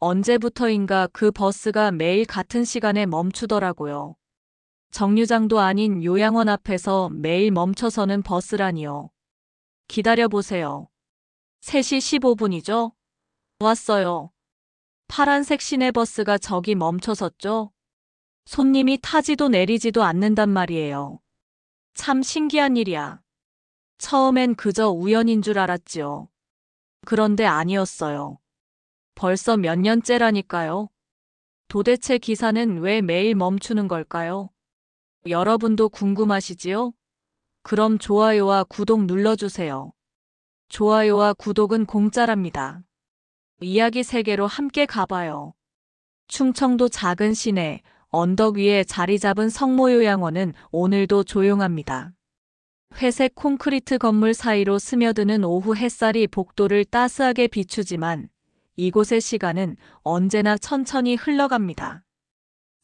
언제부터인가 그 버스가 매일 같은 시간에 멈추더라고요. 정류장도 아닌 요양원 앞에서 매일 멈춰서는 버스라니요. 기다려보세요. 3시 15분이죠? 왔어요. 파란색 시내버스가 저기 멈춰섰죠? 손님이 타지도 내리지도 않는단 말이에요. 참 신기한 일이야. 처음엔 그저 우연인 줄 알았지요. 그런데 아니었어요. 벌써 몇 년째라니까요. 도대체 기사는 왜 매일 멈추는 걸까요? 여러분도 궁금하시지요? 그럼 좋아요와 구독 눌러주세요. 좋아요와 구독은 공짜랍니다. 이야기 세계로 함께 가봐요. 충청도 작은 시내 언덕 위에 자리 잡은 성모요양원은 오늘도 조용합니다. 회색 콘크리트 건물 사이로 스며드는 오후 햇살이 복도를 따스하게 비추지만 이곳의 시간은 언제나 천천히 흘러갑니다.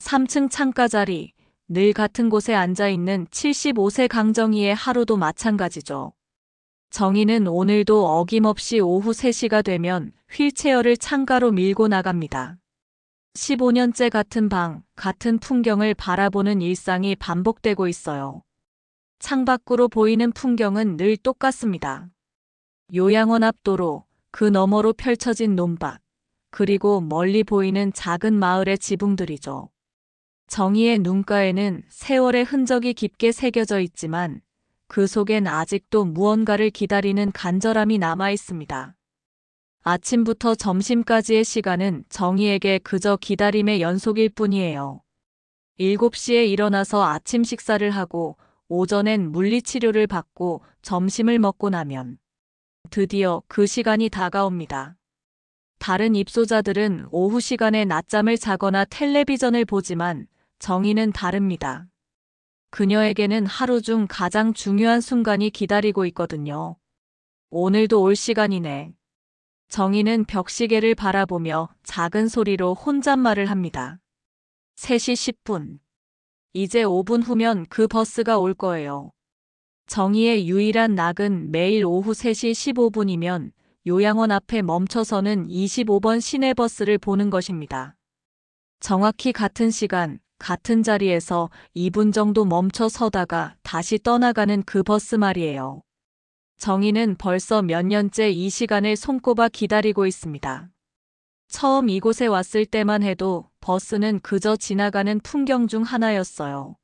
3층 창가 자리, 늘 같은 곳에 앉아있는 75세 강정희의 하루도 마찬가지죠. 정희는 오늘도 어김없이 오후 3시가 되면 휠체어를 창가로 밀고 나갑니다. 15년째 같은 방, 같은 풍경을 바라보는 일상이 반복되고 있어요. 창밖으로 보이는 풍경은 늘 똑같습니다. 요양원 앞 도로, 그 너머로 펼쳐진 논밭, 그리고 멀리 보이는 작은 마을의 지붕들이죠. 정희의 눈가에는 세월의 흔적이 깊게 새겨져 있지만 그 속엔 아직도 무언가를 기다리는 간절함이 남아 있습니다. 아침부터 점심까지의 시간은 정희에게 그저 기다림의 연속일 뿐이에요. 7시에 일어나서 아침 식사를 하고 오전엔 물리치료를 받고 점심을 먹고 나면 드디어 그 시간이 다가옵니다. 다른 입소자들은 오후 시간에 낮잠을 자거나 텔레비전을 보지만 정희는 다릅니다. 그녀에게는 하루 중 가장 중요한 순간이 기다리고 있거든요. 오늘도 올 시간이네. 정희는 벽시계를 바라보며 작은 소리로 혼잣말을 합니다. 3시 10분. 이제 5분 후면 그 버스가 올 거예요. 정희의 유일한 낙은 매일 오후 3시 15분이면 요양원 앞에 멈춰서는 25번 시내버스를 보는 것입니다. 정확히 같은 시간, 같은 자리에서 2분 정도 멈춰 서다가 다시 떠나가는 그 버스 말이에요. 정희는 벌써 몇 년째 이 시간을 손꼽아 기다리고 있습니다. 처음 이곳에 왔을 때만 해도 버스는 그저 지나가는 풍경 중 하나였어요.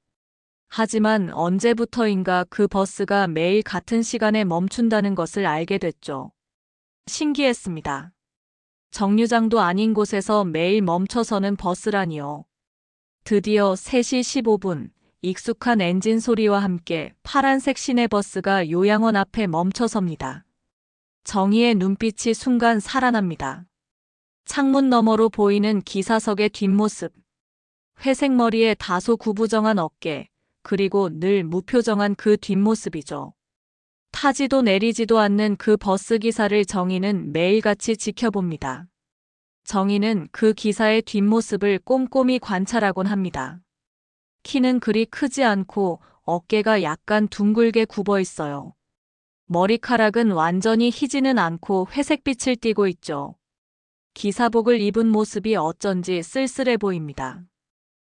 하지만 언제부터인가 그 버스가 매일 같은 시간에 멈춘다는 것을 알게 됐죠. 신기했습니다. 정류장도 아닌 곳에서 매일 멈춰서는 버스라니요. 드디어 3시 15분, 익숙한 엔진 소리와 함께 파란색 시내버스가 요양원 앞에 멈춰섭니다. 정희의 눈빛이 순간 살아납니다. 창문 너머로 보이는 기사석의 뒷모습, 회색 머리에 다소 구부정한 어깨, 그리고 늘 무표정한 그 뒷모습이죠. 타지도 내리지도 않는 그 버스 기사를 정희는 매일같이 지켜봅니다. 정희는 그 기사의 뒷모습을 꼼꼼히 관찰하곤 합니다. 키는 그리 크지 않고 어깨가 약간 둥글게 굽어 있어요. 머리카락은 완전히 희지는 않고 회색빛을 띠고 있죠. 기사복을 입은 모습이 어쩐지 쓸쓸해 보입니다.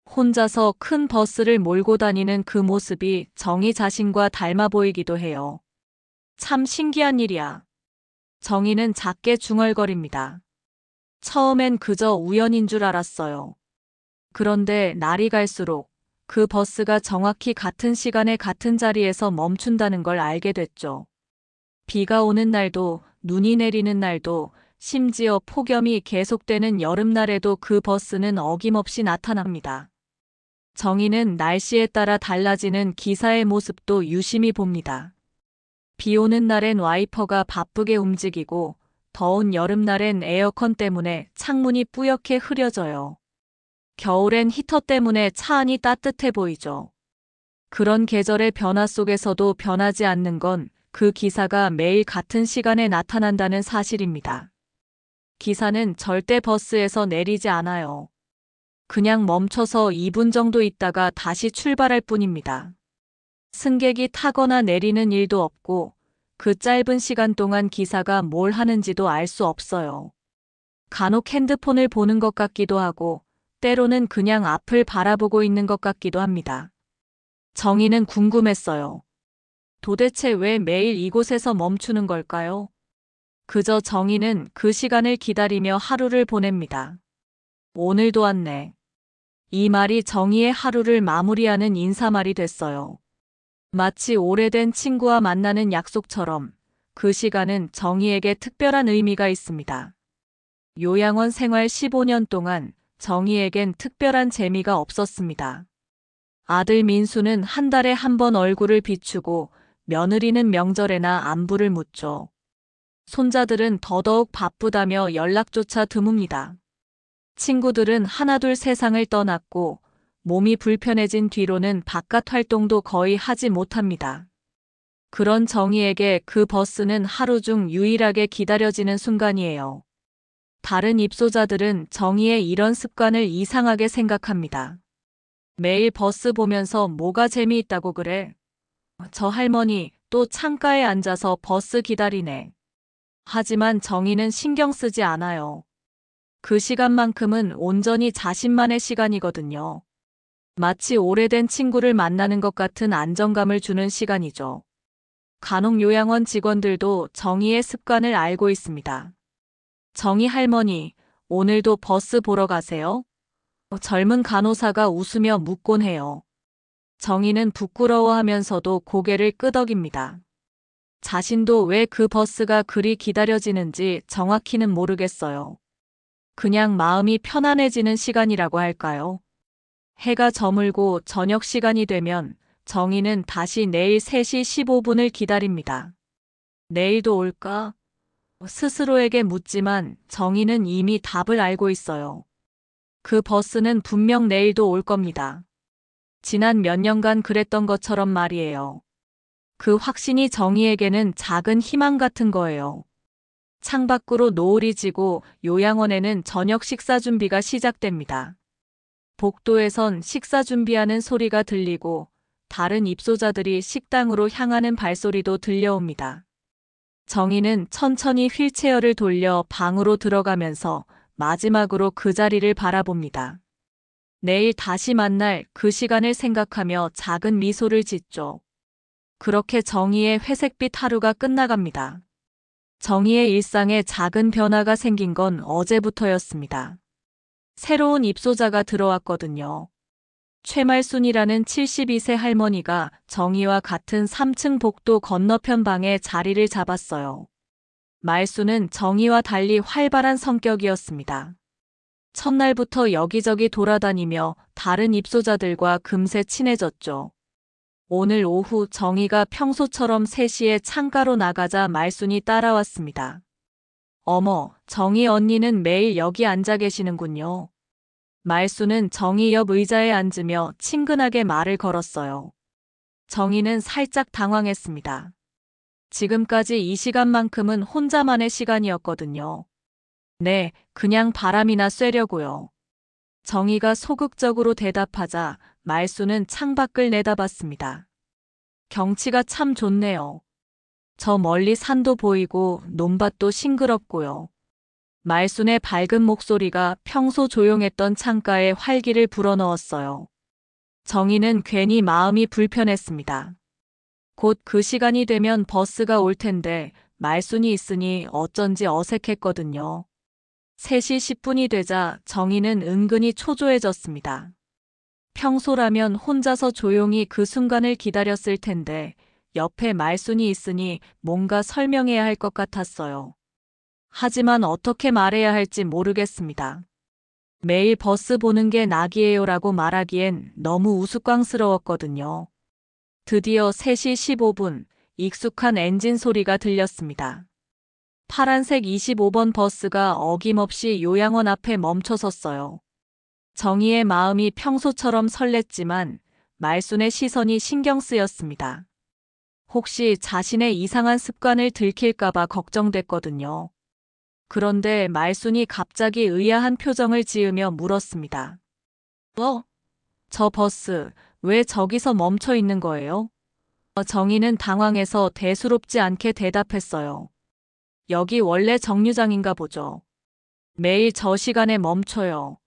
혼자서 큰 버스를 몰고 다니는 그 모습이 정희 자신과 닮아 보이기도 해요. 참 신기한 일이야. 정희는 작게 중얼거립니다. 처음엔 그저 우연인 줄 알았어요. 그런데 날이 갈수록 그 버스가 정확히 같은 시간에 같은 자리에서 멈춘다는 걸 알게 됐죠. 비가 오는 날도, 눈이 내리는 날도, 심지어 폭염이 계속되는 여름날에도 그 버스는 어김없이 나타납니다. 정희는 날씨에 따라 달라지는 기사의 모습도 유심히 봅니다. 비 오는 날엔 와이퍼가 바쁘게 움직이고 더운 여름날엔 에어컨 때문에 창문이 뿌옇게 흐려져요. 겨울엔 히터 때문에 차 안이 따뜻해 보이죠. 그런 계절의 변화 속에서도 변하지 않는 건 그 기사가 매일 같은 시간에 나타난다는 사실입니다. 기사는 절대 버스에서 내리지 않아요. 그냥 멈춰서 2분 정도 있다가 다시 출발할 뿐입니다. 승객이 타거나 내리는 일도 없고 그 짧은 시간 동안 기사가 뭘 하는지도 알 수 없어요. 간혹 핸드폰을 보는 것 같기도 하고 때로는 그냥 앞을 바라보고 있는 것 같기도 합니다. 정희는 궁금했어요. 도대체 왜 매일 이곳에서 멈추는 걸까요? 그저 정희는 그 시간을 기다리며 하루를 보냅니다. 오늘도 왔네. 이 말이 정희의 하루를 마무리하는 인사말이 됐어요. 마치 오래된 친구와 만나는 약속처럼 그 시간은 정희에게 특별한 의미가 있습니다. 요양원 생활 15년 동안 정희에겐 특별한 재미가 없었습니다. 아들 민수는 한 달에 한 번 얼굴을 비추고 며느리는 명절에나 안부를 묻죠. 손자들은 더더욱 바쁘다며 연락조차 드뭅니다. 친구들은 하나둘 세상을 떠났고 몸이 불편해진 뒤로는 바깥 활동도 거의 하지 못합니다. 그런 정희에게 그 버스는 하루 중 유일하게 기다려지는 순간이에요. 다른 입소자들은 정희의 이런 습관을 이상하게 생각합니다. 매일 버스 보면서 뭐가 재미있다고 그래? 저 할머니 또 창가에 앉아서 버스 기다리네. 하지만 정희는 신경 쓰지 않아요. 그 시간만큼은 온전히 자신만의 시간이거든요. 마치 오래된 친구를 만나는 것 같은 안정감을 주는 시간이죠. 간혹 요양원 직원들도 정희의 습관을 알고 있습니다. 정희 할머니, 오늘도 버스 보러 가세요? 젊은 간호사가 웃으며 묻곤 해요. 정희는 부끄러워하면서도 고개를 끄덕입니다. 자신도 왜 그 버스가 그리 기다려지는지 정확히는 모르겠어요. 그냥 마음이 편안해지는 시간이라고 할까요? 해가 저물고 저녁 시간이 되면 정희는 다시 내일 3시 15분을 기다립니다. 내일도 올까? 스스로에게 묻지만 정희는 이미 답을 알고 있어요. 그 버스는 분명 내일도 올 겁니다. 지난 몇 년간 그랬던 것처럼 말이에요. 그 확신이 정희에게는 작은 희망 같은 거예요. 창밖으로 노을이 지고 요양원에는 저녁 식사 준비가 시작됩니다. 복도에선 식사 준비하는 소리가 들리고 다른 입소자들이 식당으로 향하는 발소리도 들려옵니다. 정희는 천천히 휠체어를 돌려 방으로 들어가면서 마지막으로 그 자리를 바라봅니다. 내일 다시 만날 그 시간을 생각하며 작은 미소를 짓죠. 그렇게 정희의 회색빛 하루가 끝나갑니다. 정희의 일상에 작은 변화가 생긴 건 어제부터였습니다. 새로운 입소자가 들어왔거든요. 최말순이라는 72세 할머니가 정희와 같은 3층 복도 건너편 방에 자리를 잡았어요. 말순은 정희와 달리 활발한 성격이었습니다. 첫날부터 여기저기 돌아다니며 다른 입소자들과 금세 친해졌죠. 오늘 오후 정희가 평소처럼 3시에 창가로 나가자 말순이 따라왔습니다. 어머, 정희 언니는 매일 여기 앉아 계시는군요. 말순은 정희 옆 의자에 앉으며 친근하게 말을 걸었어요. 정희는 살짝 당황했습니다. 지금까지 이 시간만큼은 혼자만의 시간이었거든요. 네, 그냥 바람이나 쐬려고요. 정희가 소극적으로 대답하자 말순은 창밖을 내다봤습니다. 경치가 참 좋네요. 저 멀리 산도 보이고 논밭도 싱그럽고요. 말순의 밝은 목소리가 평소 조용했던 창가에 활기를 불어넣었어요. 정희는 괜히 마음이 불편했습니다. 곧 그 시간이 되면 버스가 올 텐데 말순이 있으니 어쩐지 어색했거든요. 3시 10분이 되자 정희는 은근히 초조해졌습니다. 평소라면 혼자서 조용히 그 순간을 기다렸을 텐데 옆에 말순이 있으니 뭔가 설명해야 할 것 같았어요. 하지만 어떻게 말해야 할지 모르겠습니다. 매일 버스 보는 게 낙이에요라고 말하기엔 너무 우스꽝스러웠거든요. 드디어 3시 15분, 익숙한 엔진 소리가 들렸습니다. 파란색 25번 버스가 어김없이 요양원 앞에 멈춰섰어요. 정희의 마음이 평소처럼 설렜지만 말순의 시선이 신경 쓰였습니다. 혹시 자신의 이상한 습관을 들킬까봐 걱정됐거든요. 그런데 말순이 갑자기 의아한 표정을 지으며 물었습니다. 저 버스 왜 저기서 멈춰 있는 거예요? 정희는 당황해서 대수롭지 않게 대답했어요. 여기 원래 정류장인가 보죠. 매일 저 시간에 멈춰요.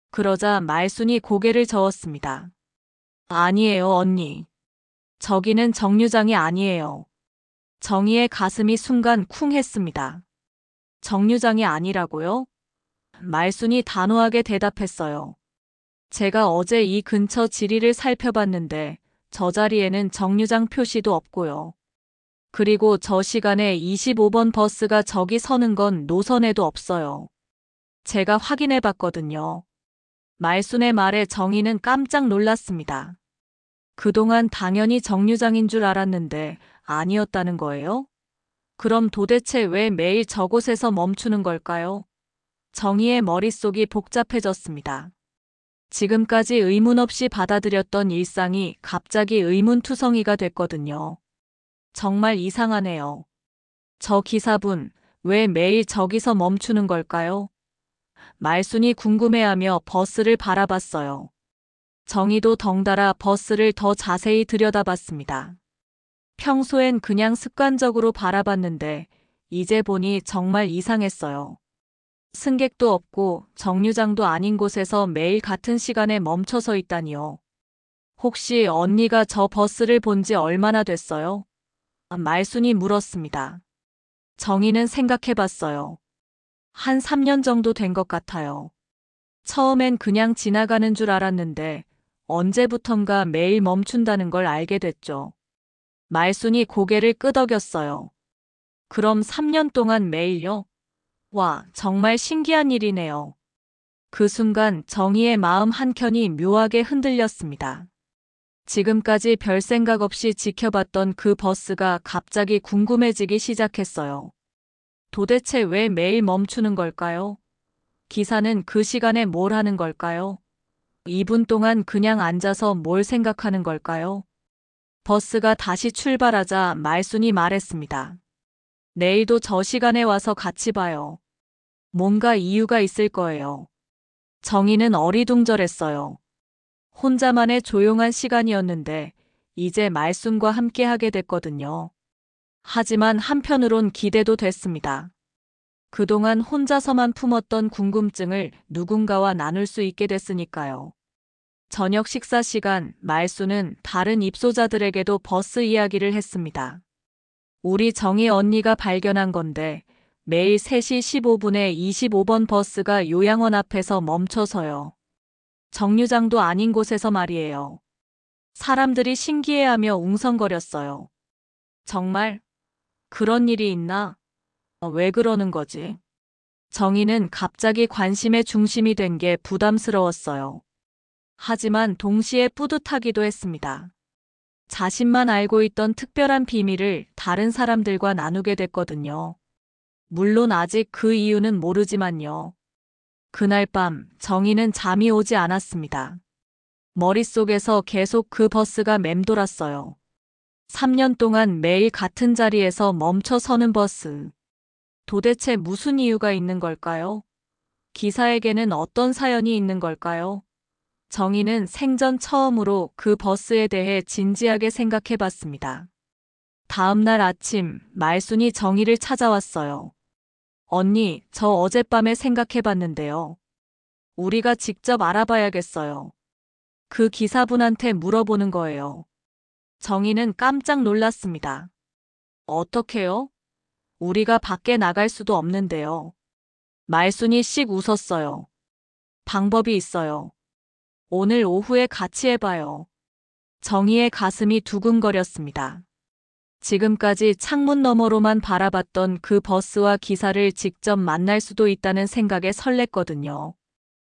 그러자 말순이 고개를 저었습니다. 아니에요, 언니. 저기는 정류장이 아니에요. 정희의 가슴이 순간 쿵 했습니다. 정류장이 아니라고요? 말순이 단호하게 대답했어요. 제가 어제 이 근처 지리를 살펴봤는데 저 자리에는 정류장 표시도 없고요. 그리고 저 시간에 25번 버스가 저기 서는 건 노선에도 없어요. 제가 확인해 봤거든요. 말순의 말에 정희는 깜짝 놀랐습니다. 그동안 당연히 정류장인 줄 알았는데 아니었다는 거예요? 그럼 도대체 왜 매일 저곳에서 멈추는 걸까요? 정희의 머릿속이 복잡해졌습니다. 지금까지 의문 없이 받아들였던 일상이 갑자기 의문투성이가 됐거든요. 정말 이상하네요. 저 기사분, 왜 매일 저기서 멈추는 걸까요? 말순이 궁금해하며 버스를 바라봤어요. 정희도 덩달아 버스를 더 자세히 들여다봤습니다. 평소엔 그냥 습관적으로 바라봤는데 이제 보니 정말 이상했어요. 승객도 없고 정류장도 아닌 곳에서 매일 같은 시간에 멈춰서 있다니요. 혹시 언니가 저 버스를 본지 얼마나 됐어요? 말순이 물었습니다. 정희는 생각해봤어요. 한 3년 정도 된 것 같아요. 처음엔 그냥 지나가는 줄 알았는데 언제부턴가 매일 멈춘다는 걸 알게 됐죠. 말순이 고개를 끄덕였어요. 그럼 3년 동안 매일요? 와, 정말 신기한 일이네요. 그 순간 정희의 마음 한켠이 묘하게 흔들렸습니다. 지금까지 별 생각 없이 지켜봤던 그 버스가 갑자기 궁금해지기 시작했어요. 도대체 왜 매일 멈추는 걸까요? 기사는 그 시간에 뭘 하는 걸까요? 2분 동안 그냥 앉아서 뭘 생각하는 걸까요? 버스가 다시 출발하자 말순이 말했습니다. 내일도 저 시간에 와서 같이 봐요. 뭔가 이유가 있을 거예요. 정희는 어리둥절했어요. 혼자만의 조용한 시간이었는데 이제 말순과 함께 하게 됐거든요. 하지만 한편으론 기대도 됐습니다. 그동안 혼자서만 품었던 궁금증을 누군가와 나눌 수 있게 됐으니까요. 저녁 식사 시간 말순은 다른 입소자들에게도 버스 이야기를 했습니다. 우리 정희 언니가 발견한 건데 매일 3시 15분에 25번 버스가 요양원 앞에서 멈춰서요. 정류장도 아닌 곳에서 말이에요. 사람들이 신기해하며 웅성거렸어요. 정말? 그런 일이 있나? 왜 그러는 거지? 정희는 갑자기 관심의 중심이 된 게 부담스러웠어요. 하지만 동시에 뿌듯하기도 했습니다. 자신만 알고 있던 특별한 비밀을 다른 사람들과 나누게 됐거든요. 물론 아직 그 이유는 모르지만요. 그날 밤 정희는 잠이 오지 않았습니다. 머릿속에서 계속 그 버스가 맴돌았어요. 3년 동안 매일 같은 자리에서 멈춰 서는 버스. 도대체 무슨 이유가 있는 걸까요? 기사에게는 어떤 사연이 있는 걸까요? 정희는 생전 처음으로 그 버스에 대해 진지하게 생각해 봤습니다. 다음 날 아침 말순이 정희를 찾아왔어요. 언니, 저 어젯밤에 생각해 봤는데요. 우리가 직접 알아봐야겠어요. 그 기사분한테 물어보는 거예요. 정희는 깜짝 놀랐습니다. 어떻게요? 우리가 밖에 나갈 수도 없는데요. 말순이 씩 웃었어요. 방법이 있어요. 오늘 오후에 같이 해봐요. 정희의 가슴이 두근거렸습니다. 지금까지 창문 너머로만 바라봤던 그 버스와 기사를 직접 만날 수도 있다는 생각에 설렜거든요.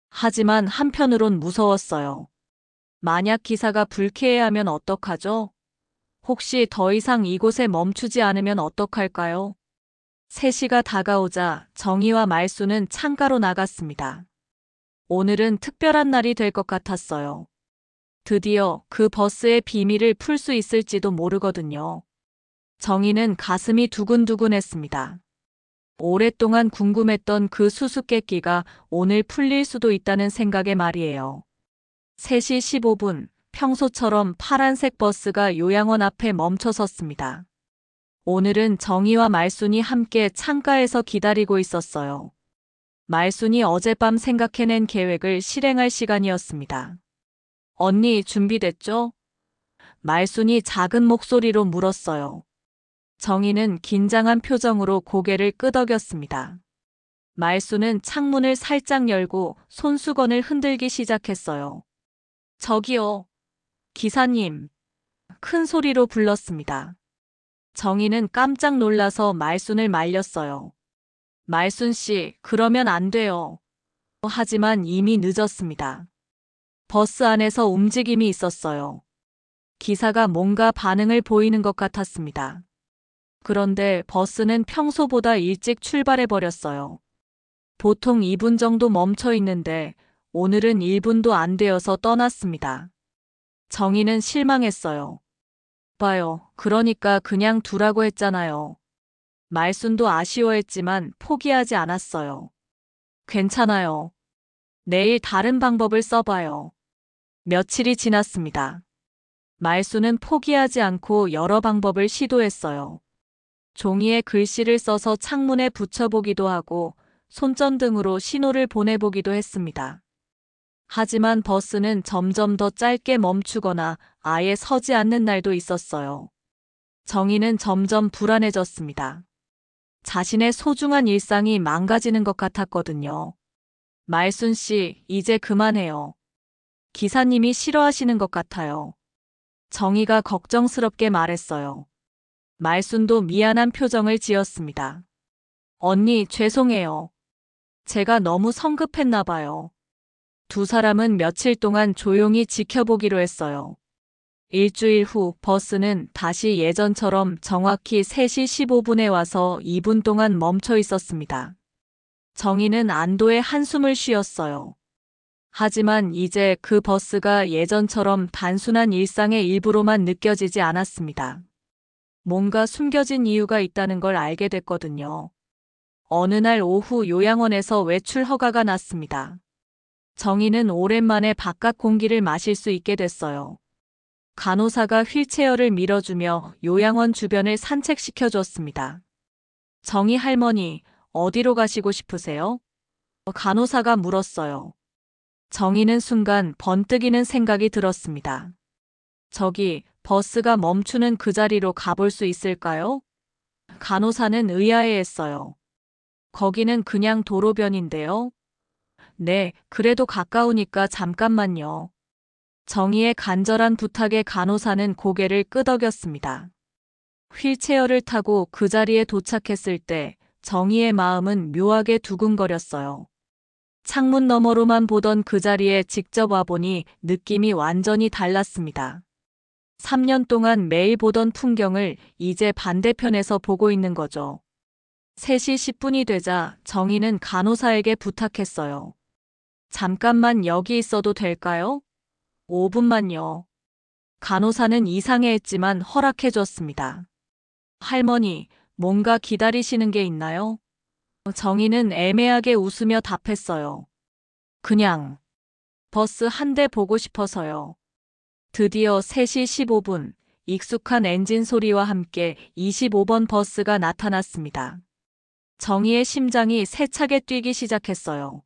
하지만 한편으론 무서웠어요. 만약 기사가 불쾌해하면 어떡하죠? 혹시 더 이상 이곳에 멈추지 않으면 어떡할까요? 3시가 다가오자 정희와 말순은 창가로 나갔습니다. 오늘은 특별한 날이 될 것 같았어요. 드디어 그 버스의 비밀을 풀 수 있을지도 모르거든요. 정희는 가슴이 두근두근했습니다. 오랫동안 궁금했던 그 수수께끼가 오늘 풀릴 수도 있다는 생각에 말이에요. 3시 15분, 평소처럼 파란색 버스가 요양원 앞에 멈춰 섰습니다. 오늘은 정희와 말순이 함께 창가에서 기다리고 있었어요. 말순이 어젯밤 생각해낸 계획을 실행할 시간이었습니다. 언니 준비됐죠? 말순이 작은 목소리로 물었어요. 정희는 긴장한 표정으로 고개를 끄덕였습니다. 말순은 창문을 살짝 열고 손수건을 흔들기 시작했어요. 저기요, 기사님. 큰 소리로 불렀습니다. 정희는 깜짝 놀라서 말순을 말렸어요. 말순 씨, 그러면 안 돼요. 하지만 이미 늦었습니다. 버스 안에서 움직임이 있었어요. 기사가 뭔가 반응을 보이는 것 같았습니다. 그런데 버스는 평소보다 일찍 출발해버렸어요. 보통 2분 정도 멈춰 있는데 오늘은 1분도 안 되어서 떠났습니다. 정희는 실망했어요. 봐요. 그러니까 그냥 두라고 했잖아요. 말순도 아쉬워했지만 포기하지 않았어요. 괜찮아요. 내일 다른 방법을 써봐요. 며칠이 지났습니다. 말순은 포기하지 않고 여러 방법을 시도했어요. 종이에 글씨를 써서 창문에 붙여보기도 하고 손전등으로 신호를 보내보기도 했습니다. 하지만 버스는 점점 더 짧게 멈추거나 아예 서지 않는 날도 있었어요. 정희는 점점 불안해졌습니다. 자신의 소중한 일상이 망가지는 것 같았거든요. 말순 씨, 이제 그만해요. 기사님이 싫어하시는 것 같아요. 정희가 걱정스럽게 말했어요. 말순도 미안한 표정을 지었습니다. 언니, 죄송해요. 제가 너무 성급했나 봐요. 두 사람은 며칠 동안 조용히 지켜보기로 했어요. 일주일 후 버스는 다시 예전처럼 정확히 3시 15분에 와서 2분 동안 멈춰 있었습니다. 정희는 안도의 한숨을 쉬었어요. 하지만 이제 그 버스가 예전처럼 단순한 일상의 일부로만 느껴지지 않았습니다. 뭔가 숨겨진 이유가 있다는 걸 알게 됐거든요. 어느 날 오후 요양원에서 외출 허가가 났습니다. 정희는 오랜만에 바깥 공기를 마실 수 있게 됐어요. 간호사가 휠체어를 밀어주며 요양원 주변을 산책시켜 줬습니다. 정희 할머니, 어디로 가시고 싶으세요? 간호사가 물었어요. 정희는 순간 번뜩이는 생각이 들었습니다. 저기, 버스가 멈추는 그 자리로 가볼 수 있을까요? 간호사는 의아해했어요. 거기는 그냥 도로변인데요. 네, 그래도 가까우니까 잠깐만요. 정희의 간절한 부탁에 간호사는 고개를 끄덕였습니다. 휠체어를 타고 그 자리에 도착했을 때 정희의 마음은 묘하게 두근거렸어요. 창문 너머로만 보던 그 자리에 직접 와보니 느낌이 완전히 달랐습니다. 3년 동안 매일 보던 풍경을 이제 반대편에서 보고 있는 거죠. 3시 10분이 되자 정희는 간호사에게 부탁했어요. 잠깐만 여기 있어도 될까요? 5분만요. 간호사는 이상해했지만 허락해줬습니다. 할머니, 뭔가 기다리시는 게 있나요? 정희는 애매하게 웃으며 답했어요. 그냥 버스 한 대 보고 싶어서요. 드디어 3시 15분, 익숙한 엔진 소리와 함께 25번 버스가 나타났습니다. 정희의 심장이 세차게 뛰기 시작했어요.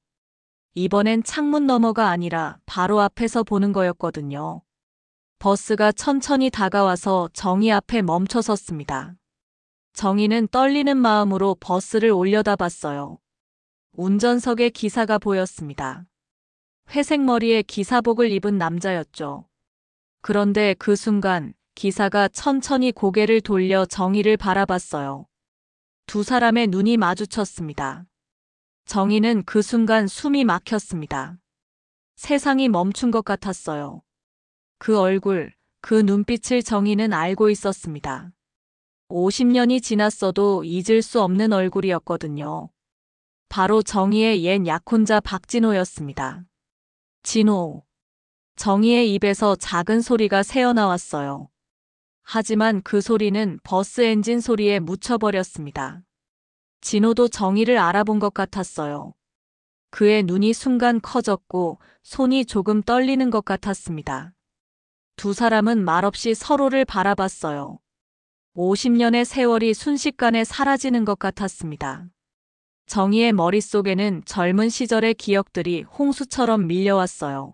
이번엔 창문 너머가 아니라 바로 앞에서 보는 거였거든요. 버스가 천천히 다가와서 정희 앞에 멈춰 섰습니다. 정희는 떨리는 마음으로 버스를 올려다봤어요. 운전석에 기사가 보였습니다. 회색 머리에 기사복을 입은 남자였죠. 그런데 그 순간 기사가 천천히 고개를 돌려 정희를 바라봤어요. 두 사람의 눈이 마주쳤습니다. 정희는 그 순간 숨이 막혔습니다. 세상이 멈춘 것 같았어요. 그 얼굴, 그 눈빛을 정희는 알고 있었습니다. 50년이 지났어도 잊을 수 없는 얼굴이었거든요. 바로 정희의 옛 약혼자 박진호였습니다. 진호. 정희의 입에서 작은 소리가 새어나왔어요. 하지만 그 소리는 버스 엔진 소리에 묻혀버렸습니다. 진호도 정희를 알아본 것 같았어요. 그의 눈이 순간 커졌고 손이 조금 떨리는 것 같았습니다. 두 사람은 말없이 서로를 바라봤어요. 50년의 세월이 순식간에 사라지는 것 같았습니다. 정희의 머릿속에는 젊은 시절의 기억들이 홍수처럼 밀려왔어요.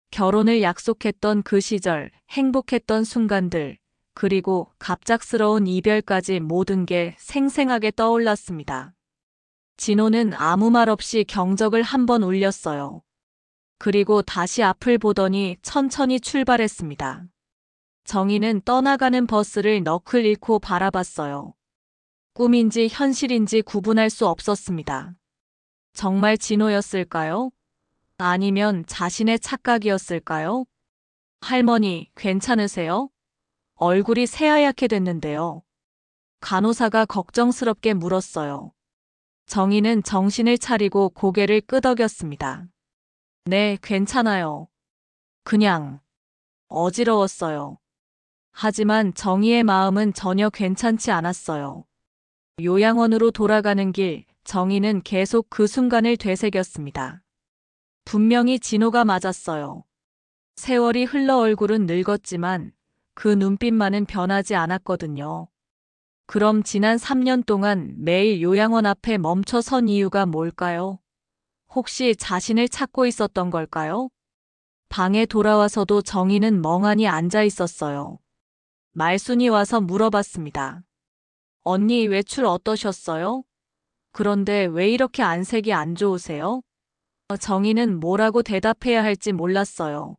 결혼을 약속했던 그 시절, 행복했던 순간들, 그리고 갑작스러운 이별까지 모든 게 생생하게 떠올랐습니다. 진호는 아무 말 없이 경적을 한 번 울렸어요. 그리고 다시 앞을 보더니 천천히 출발했습니다. 정희는 떠나가는 버스를 너클 잃고 바라봤어요. 꿈인지 현실인지 구분할 수 없었습니다. 정말 진호였을까요? 아니면 자신의 착각이었을까요? 할머니, 괜찮으세요? 얼굴이 새하얗게 됐는데요. 간호사가 걱정스럽게 물었어요. 정희는 정신을 차리고 고개를 끄덕였습니다. 네, 괜찮아요. 그냥 어지러웠어요. 하지만 정희의 마음은 전혀 괜찮지 않았어요. 요양원으로 돌아가는 길, 정희는 계속 그 순간을 되새겼습니다. 분명히 진호가 맞았어요. 세월이 흘러 얼굴은 늙었지만 그 눈빛만은 변하지 않았거든요. 그럼 지난 3년 동안 매일 요양원 앞에 멈춰 선 이유가 뭘까요? 혹시 자신을 찾고 있었던 걸까요? 방에 돌아와서도 정희는 멍하니 앉아 있었어요. 말순이 와서 물어봤습니다. 언니 외출 어떠셨어요? 그런데 왜 이렇게 안색이 안 좋으세요? 정희는 뭐라고 대답해야 할지 몰랐어요.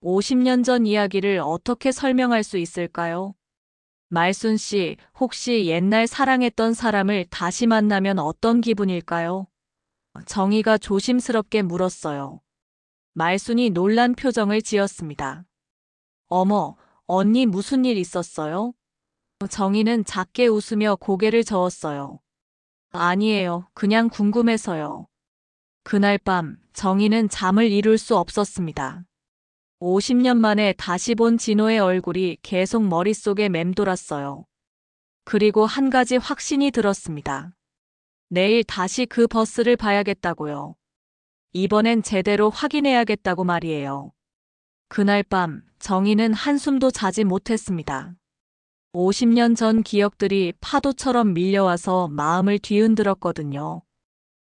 50년 전 이야기를 어떻게 설명할 수 있을까요? 말순 씨, 혹시 옛날 사랑했던 사람을 다시 만나면 어떤 기분일까요? 정희가 조심스럽게 물었어요. 말순이 놀란 표정을 지었습니다. 어머, 언니 무슨 일 있었어요? 정희는 작게 웃으며 고개를 저었어요. 아니에요. 그냥 궁금해서요. 그날 밤 정희는 잠을 이룰 수 없었습니다. 50년 만에 다시 본 진호의 얼굴이 계속 머릿속에 맴돌았어요. 그리고 한 가지 확신이 들었습니다. 내일 다시 그 버스를 봐야겠다고요. 이번엔 제대로 확인해야겠다고 말이에요. 그날 밤 정희는 한숨도 자지 못했습니다. 50년 전 기억들이 파도처럼 밀려와서 마음을 뒤흔들었거든요.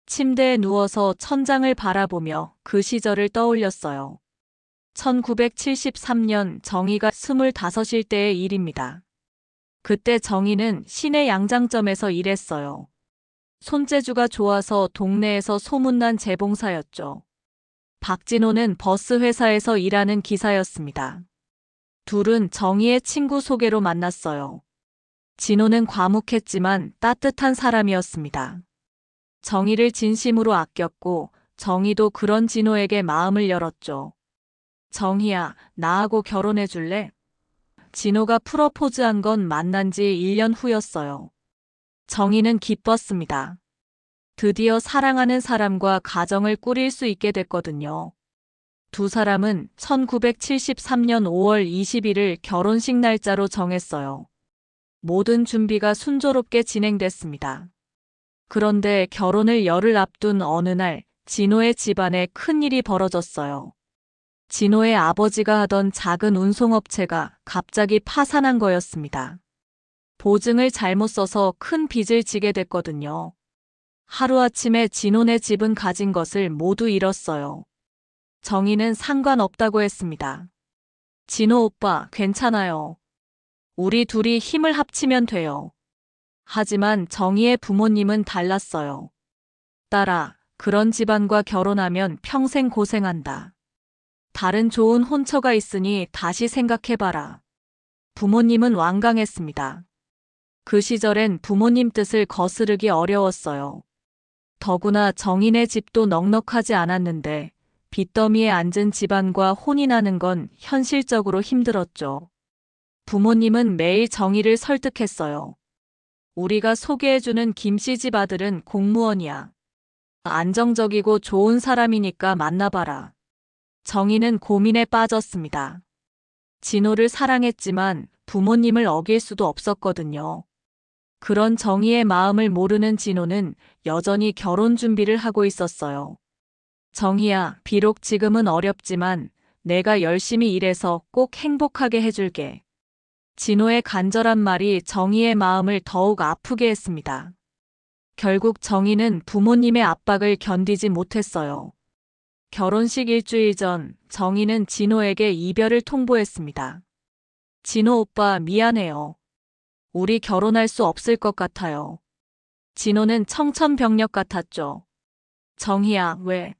침대에 누워서 천장을 바라보며 그 시절을 떠올렸어요. 1973년 정희가 25일 때의 일입니다. 그때 정희는 시내 양장점에서 일했어요. 손재주가 좋아서 동네에서 소문난 재봉사였죠. 박진호는 버스 회사에서 일하는 기사였습니다. 둘은 정희의 친구 소개로 만났어요. 진호는 과묵했지만 따뜻한 사람이었습니다. 정희를 진심으로 아꼈고 정희도 그런 진호에게 마음을 열었죠. 정희야, 나하고 결혼해 줄래? 진호가 프러포즈한 건 만난 지 1년 후였어요. 정희는 기뻤습니다. 드디어 사랑하는 사람과 가정을 꾸릴 수 있게 됐거든요. 두 사람은 1973년 5월 20일을 결혼식 날짜로 정했어요. 모든 준비가 순조롭게 진행됐습니다. 그런데 결혼을 열흘 앞둔 어느 날 진호의 집안에 큰일이 벌어졌어요. 진호의 아버지가 하던 작은 운송업체가 갑자기 파산한 거였습니다. 보증을 잘못 써서 큰 빚을 지게 됐거든요. 하루아침에 진호네 집은 가진 것을 모두 잃었어요. 정희는 상관없다고 했습니다. 진호 오빠, 괜찮아요. 우리 둘이 힘을 합치면 돼요. 하지만 정희의 부모님은 달랐어요. 딸아, 그런 집안과 결혼하면 평생 고생한다. 다른 좋은 혼처가 있으니 다시 생각해봐라. 부모님은 완강했습니다. 그 시절엔 부모님 뜻을 거스르기 어려웠어요. 더구나 정희네 집도 넉넉하지 않았는데 빚더미에 앉은 집안과 혼인하는 건 현실적으로 힘들었죠. 부모님은 매일 정희를 설득했어요. 우리가 소개해주는 김씨 집 아들은 공무원이야. 안정적이고 좋은 사람이니까 만나봐라. 정희는 고민에 빠졌습니다. 진호를 사랑했지만 부모님을 어길 수도 없었거든요. 그런 정희의 마음을 모르는 진호는 여전히 결혼 준비를 하고 있었어요. 정희야, 비록 지금은 어렵지만 내가 열심히 일해서 꼭 행복하게 해줄게. 진호의 간절한 말이 정희의 마음을 더욱 아프게 했습니다. 결국 정희는 부모님의 압박을 견디지 못했어요. 결혼식 일주일 전 정희는 진호에게 이별을 통보했습니다. 진호 오빠 미안해요. 우리 결혼할 수 없을 것 같아요. 진호는 청천벽력 같았죠. 정희야, 왜?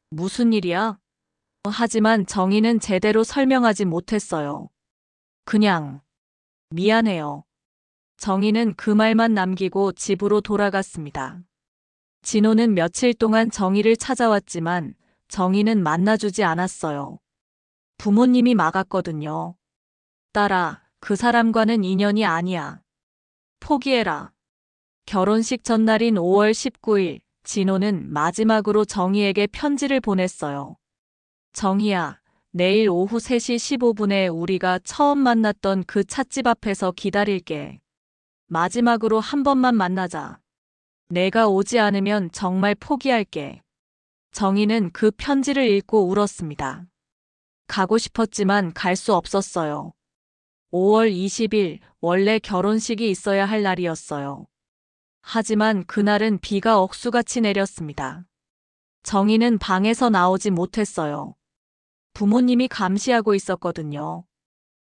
무슨 일이야? 하지만 정희는 제대로 설명하지 못했어요. 그냥 미안해요. 정희는 그 말만 남기고 집으로 돌아갔습니다. 진호는 며칠 동안 정희를 찾아왔지만 정희는 만나주지 않았어요. 부모님이 막았거든요. 딸아, 그 사람과는 인연이 아니야. 포기해라. 결혼식 전날인 5월 19일, 진호는 마지막으로 정희에게 편지를 보냈어요. 정희야, 내일 오후 3시 15분에 우리가 처음 만났던 그 찻집 앞에서 기다릴게. 마지막으로 한 번만 만나자. 내가 오지 않으면 정말 포기할게. 정희는 그 편지를 읽고 울었습니다. 가고 싶었지만 갈 수 없었어요. 5월 20일, 원래 결혼식이 있어야 할 날이었어요. 하지만 그날은 비가 억수같이 내렸습니다. 정희는 방에서 나오지 못했어요. 부모님이 감시하고 있었거든요.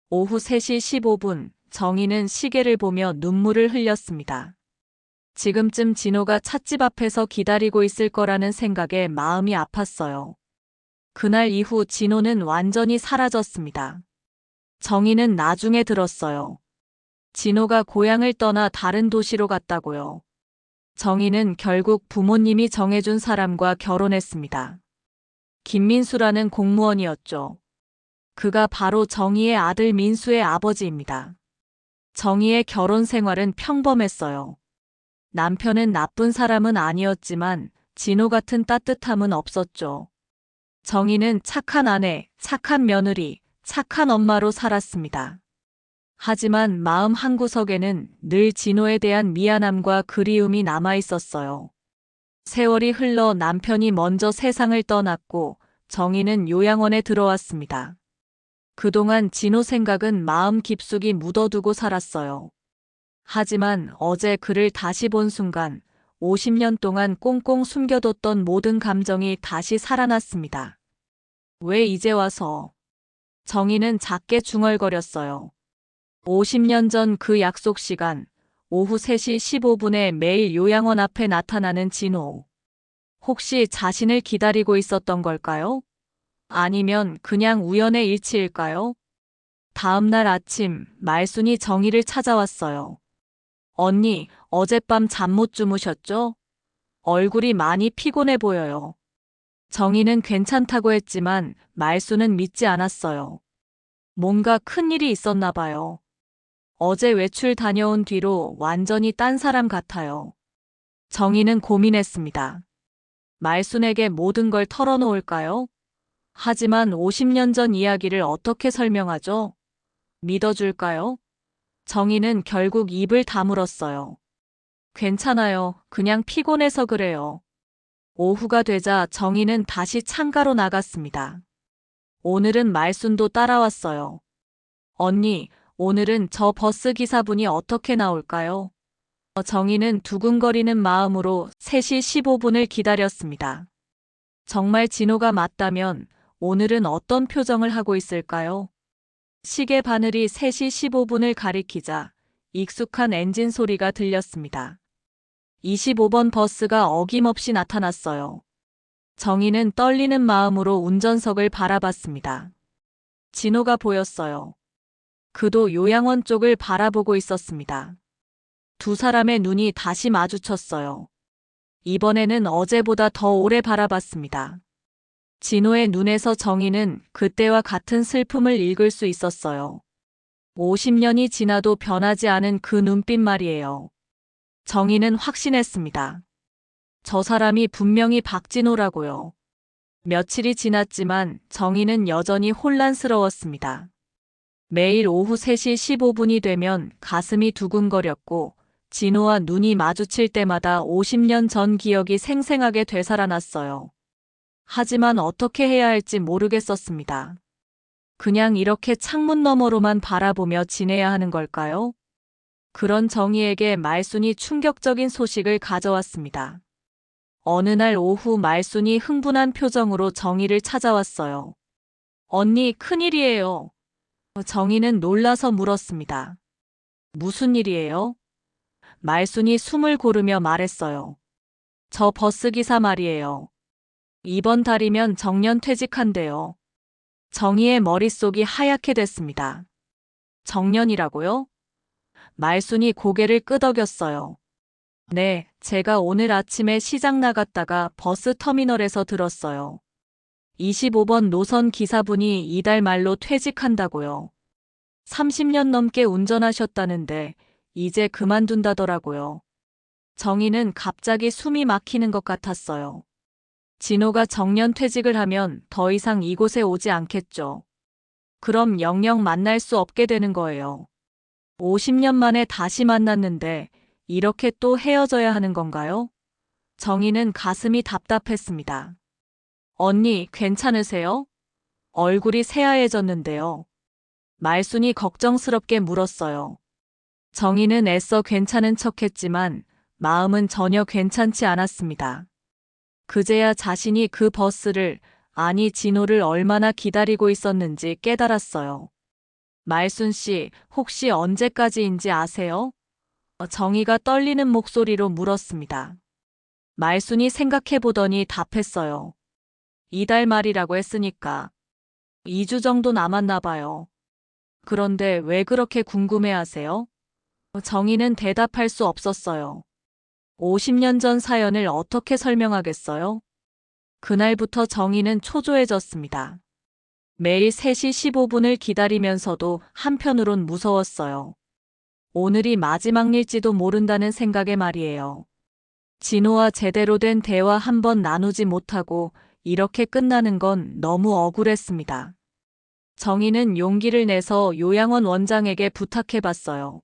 오후 3시 15분, 정희는 시계를 보며 눈물을 흘렸습니다. 지금쯤 진호가 찻집 앞에서 기다리고 있을 거라는 생각에 마음이 아팠어요. 그날 이후 진호는 완전히 사라졌습니다. 정희는 나중에 들었어요. 진호가 고향을 떠나 다른 도시로 갔다고요. 정희는 결국 부모님이 정해준 사람과 결혼했습니다. 김민수라는 공무원이었죠. 그가 바로 정희의 아들 민수의 아버지입니다. 정희의 결혼 생활은 평범했어요. 남편은 나쁜 사람은 아니었지만 진호 같은 따뜻함은 없었죠. 정희는 착한 아내, 착한 며느리, 착한 엄마로 살았습니다. 하지만 마음 한구석에는 늘 진호에 대한 미안함과 그리움이 남아 있었어요. 세월이 흘러 남편이 먼저 세상을 떠났고 정희는 요양원에 들어왔습니다. 그동안 진호 생각은 마음 깊숙이 묻어두고 살았어요. 하지만 어제 그를 다시 본 순간 50년 동안 꽁꽁 숨겨뒀던 모든 감정이 다시 살아났습니다. 왜 이제 와서? 정희는 작게 중얼거렸어요. 50년 전 그 약속 시간, 오후 3시 15분에 매일 요양원 앞에 나타나는 진호. 혹시 자신을 기다리고 있었던 걸까요? 아니면 그냥 우연의 일치일까요? 다음 날 아침, 말순이 정희를 찾아왔어요. 언니, 어젯밤 잠 못 주무셨죠? 얼굴이 많이 피곤해 보여요. 정희는 괜찮다고 했지만 말순은 믿지 않았어요. 뭔가 큰일이 있었나 봐요. 어제 외출 다녀온 뒤로 완전히 딴 사람 같아요. 정희는 고민했습니다. 말순에게 모든 걸 털어놓을까요? 하지만 50년 전 이야기를 어떻게 설명하죠? 믿어줄까요? 정희는 결국 입을 다물었어요. 괜찮아요. 그냥 피곤해서 그래요. 오후가 되자 정희는 다시 창가로 나갔습니다. 오늘은 말순도 따라왔어요. 언니, 오늘은 저 버스 기사분이 어떻게 나올까요? 정희는 두근거리는 마음으로 3시 15분을 기다렸습니다. 정말 진호가 맞다면 오늘은 어떤 표정을 하고 있을까요? 시계 바늘이 3시 15분을 가리키자 익숙한 엔진 소리가 들렸습니다. 25번 버스가 어김없이 나타났어요. 정희는 떨리는 마음으로 운전석을 바라봤습니다. 진호가 보였어요. 그도 요양원 쪽을 바라보고 있었습니다. 두 사람의 눈이 다시 마주쳤어요. 이번에는 어제보다 더 오래 바라봤습니다. 진호의 눈에서 정희는 그때와 같은 슬픔을 읽을 수 있었어요. 50년이 지나도 변하지 않은 그 눈빛 말이에요. 정희는 확신했습니다. 저 사람이 분명히 박진호라고요. 며칠이 지났지만 정희는 여전히 혼란스러웠습니다. 매일 오후 3시 15분이 되면 가슴이 두근거렸고 진호와 눈이 마주칠 때마다 50년 전 기억이 생생하게 되살아났어요. 하지만 어떻게 해야 할지 모르겠었습니다. 그냥 이렇게 창문 너머로만 바라보며 지내야 하는 걸까요? 그런 정희에게 말순이 충격적인 소식을 가져왔습니다. 어느 날 오후 말순이 흥분한 표정으로 정희를 찾아왔어요. 언니, 큰일이에요. 정희는 놀라서 물었습니다. 무슨 일이에요? 말순이 숨을 고르며 말했어요. 저 버스기사 말이에요. 이번 달이면 정년 퇴직한대요. 정희의 머릿속이 하얗게 됐습니다. 정년이라고요? 말순이 고개를 끄덕였어요. 네, 제가 오늘 아침에 시장 나갔다가 버스 터미널에서 들었어요. 25번 노선 기사분이 이달 말로 퇴직한다고요. 30년 넘게 운전하셨다는데 이제 그만둔다더라고요. 정희는 갑자기 숨이 막히는 것 같았어요. 진호가 정년 퇴직을 하면 더 이상 이곳에 오지 않겠죠. 그럼 영영 만날 수 없게 되는 거예요. 50년 만에 다시 만났는데 이렇게 또 헤어져야 하는 건가요? 정희는 가슴이 답답했습니다. 언니, 괜찮으세요? 얼굴이 새하얘졌는데요. 말순이 걱정스럽게 물었어요. 정희는 애써 괜찮은 척했지만 마음은 전혀 괜찮지 않았습니다. 그제야 자신이 그 버스를, 아니 진호를 얼마나 기다리고 있었는지 깨달았어요. 말순 씨, 혹시 언제까지인지 아세요? 정희가 떨리는 목소리로 물었습니다. 말순이 생각해보더니 답했어요. 이달 말이라고 했으니까 2주 정도 남았나 봐요. 그런데 왜 그렇게 궁금해하세요? 정희는 대답할 수 없었어요. 50년 전 사연을 어떻게 설명하겠어요? 그날부터 정희는 초조해졌습니다. 매일 3시 15분을 기다리면서도 한편으론 무서웠어요. 오늘이 마지막 일지도 모른다는 생각에 말이에요. 진호와 제대로 된 대화 한 번 나누지 못하고 이렇게 끝나는 건 너무 억울했습니다. 정희는 용기를 내서 요양원 원장에게 부탁해봤어요.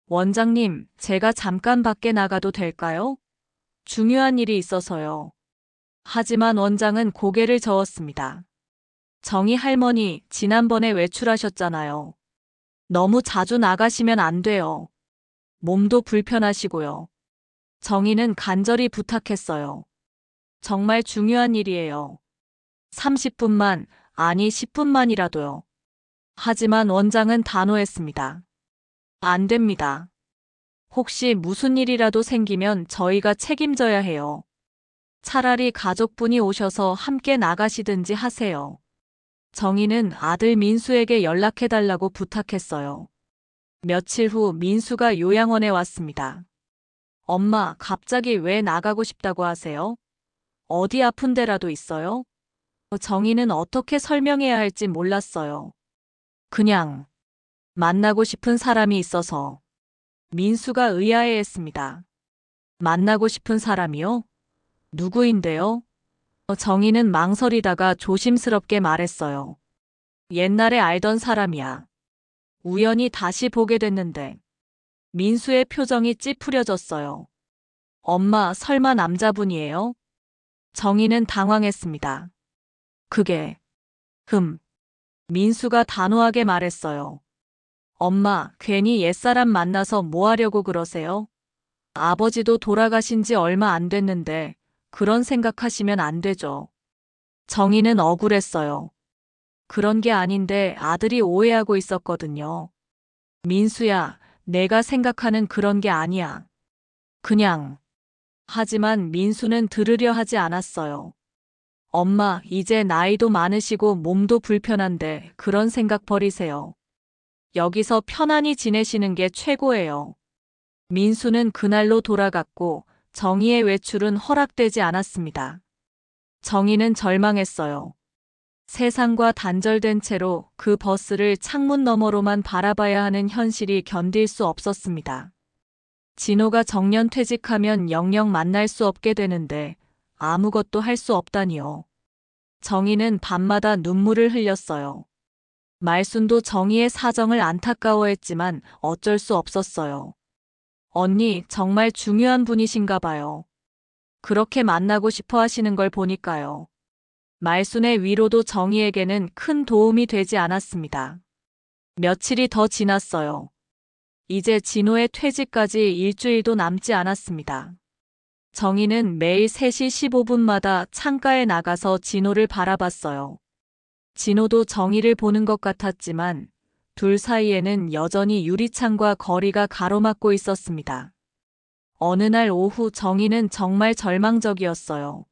원장님, 제가 잠깐 밖에 나가도 될까요? 중요한 일이 있어서요. 하지만 원장은 고개를 저었습니다. 정희 할머니, 지난번에 외출하셨잖아요. 너무 자주 나가시면 안 돼요. 몸도 불편하시고요. 정희는 간절히 부탁했어요. 정말 중요한 일이에요. 30분만, 아니 10분만이라도요. 하지만 원장은 단호했습니다. 안 됩니다. 혹시 무슨 일이라도 생기면 저희가 책임져야 해요. 차라리 가족분이 오셔서 함께 나가시든지 하세요. 정희는 아들 민수에게 연락해달라고 부탁했어요. 며칠 후 민수가 요양원에 왔습니다. 엄마, 갑자기 왜 나가고 싶다고 하세요? 어디 아픈 데라도 있어요? 정희는 어떻게 설명해야 할지 몰랐어요. 그냥 만나고 싶은 사람이 있어서. 민수가 의아해했습니다. 만나고 싶은 사람이요? 누구인데요? 정희는 망설이다가 조심스럽게 말했어요. 옛날에 알던 사람이야. 우연히 다시 보게 됐는데. 민수의 표정이 찌푸려졌어요. 엄마, 설마 남자분이에요? 정희는 당황했습니다. 그게, 민수가 단호하게 말했어요. 엄마, 괜히 옛사람 만나서 뭐 하려고 그러세요? 아버지도 돌아가신 지 얼마 안 됐는데 그런 생각하시면 안 되죠. 정희는 억울했어요. 그런 게 아닌데 아들이 오해하고 있었거든요. 민수야, 내가 생각하는 그런 게 아니야. 그냥. 하지만 민수는 들으려 하지 않았어요. 엄마, 이제 나이도 많으시고 몸도 불편한데 그런 생각 버리세요. 여기서 편안히 지내시는 게 최고예요. 민수는 그날로 돌아갔고 정희의 외출은 허락되지 않았습니다. 정희는 절망했어요. 세상과 단절된 채로 그 버스를 창문 너머로만 바라봐야 하는 현실이 견딜 수 없었습니다. 진호가 정년 퇴직하면 영영 만날 수 없게 되는데 아무것도 할 수 없다니요. 정희는 밤마다 눈물을 흘렸어요. 말순도 정희의 사정을 안타까워했지만 어쩔 수 없었어요. 언니, 정말 중요한 분이신가 봐요. 그렇게 만나고 싶어 하시는 걸 보니까요. 말순의 위로도 정희에게는 큰 도움이 되지 않았습니다. 며칠이 더 지났어요. 이제 진호의 퇴직까지 일주일도 남지 않았습니다. 정희는 매일 3시 15분마다 창가에 나가서 진호를 바라봤어요. 진호도 정희를 보는 것 같았지만 둘 사이에는 여전히 유리창과 거리가 가로막고 있었습니다. 어느 날 오후 정희는 정말 절망적이었어요.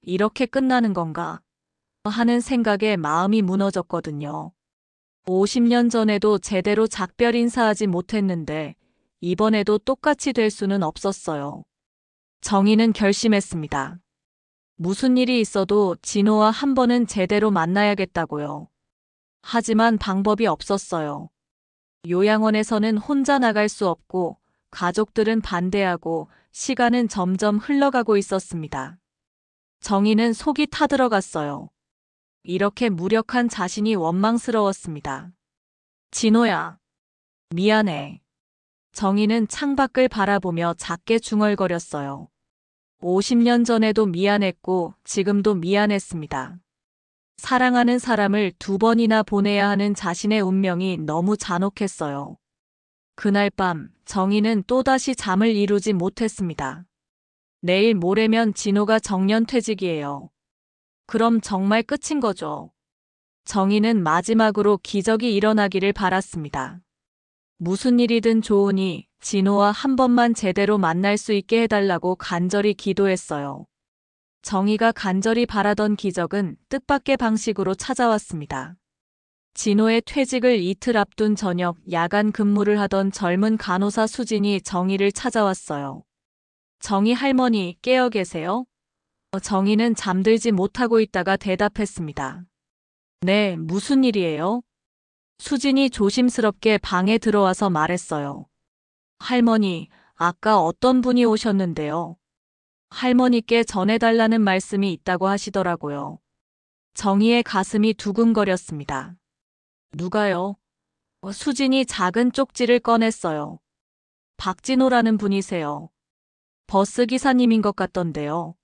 이렇게 끝나는 건가 하는 생각에 마음이 무너졌거든요. 50년 전에도 제대로 작별 인사하지 못했는데 이번에도 똑같이 될 수는 없었어요. 정희는 결심했습니다. 무슨 일이 있어도 진호와 한 번은 제대로 만나야겠다고요. 하지만 방법이 없었어요. 요양원에서는 혼자 나갈 수 없고 가족들은 반대하고 시간은 점점 흘러가고 있었습니다. 정희는 속이 타들어갔어요. 이렇게 무력한 자신이 원망스러웠습니다. 진호야, 미안해. 정희는 창밖을 바라보며 작게 중얼거렸어요. 50년 전에도 미안했고 지금도 미안했습니다. 사랑하는 사람을 2번이나 보내야 하는 자신의 운명이 너무 잔혹했어요. 그날 밤 정희는 또다시 잠을 이루지 못했습니다. 내일 모레면 진호가 정년퇴직이에요. 그럼 정말 끝인 거죠. 정희는 마지막으로 기적이 일어나기를 바랐습니다. 무슨 일이든 좋으니 진호와 한 번만 제대로 만날 수 있게 해달라고 간절히 기도했어요. 정희가 간절히 바라던 기적은 뜻밖의 방식으로 찾아왔습니다. 진호의 퇴직을 이틀 앞둔 저녁 야간 근무를 하던 젊은 간호사 수진이 정희를 찾아왔어요. 정희 할머니 깨어 계세요? 정희는 잠들지 못하고 있다가 대답했습니다. 네, 무슨 일이에요? 수진이 조심스럽게 방에 들어와서 말했어요. 할머니, 아까 어떤 분이 오셨는데요. 할머니께 전해달라는 말씀이 있다고 하시더라고요. 정희의 가슴이 두근거렸습니다. 누가요? 수진이 작은 쪽지를 꺼냈어요. 박진호라는 분이세요. 버스 기사님인 것 같던데요.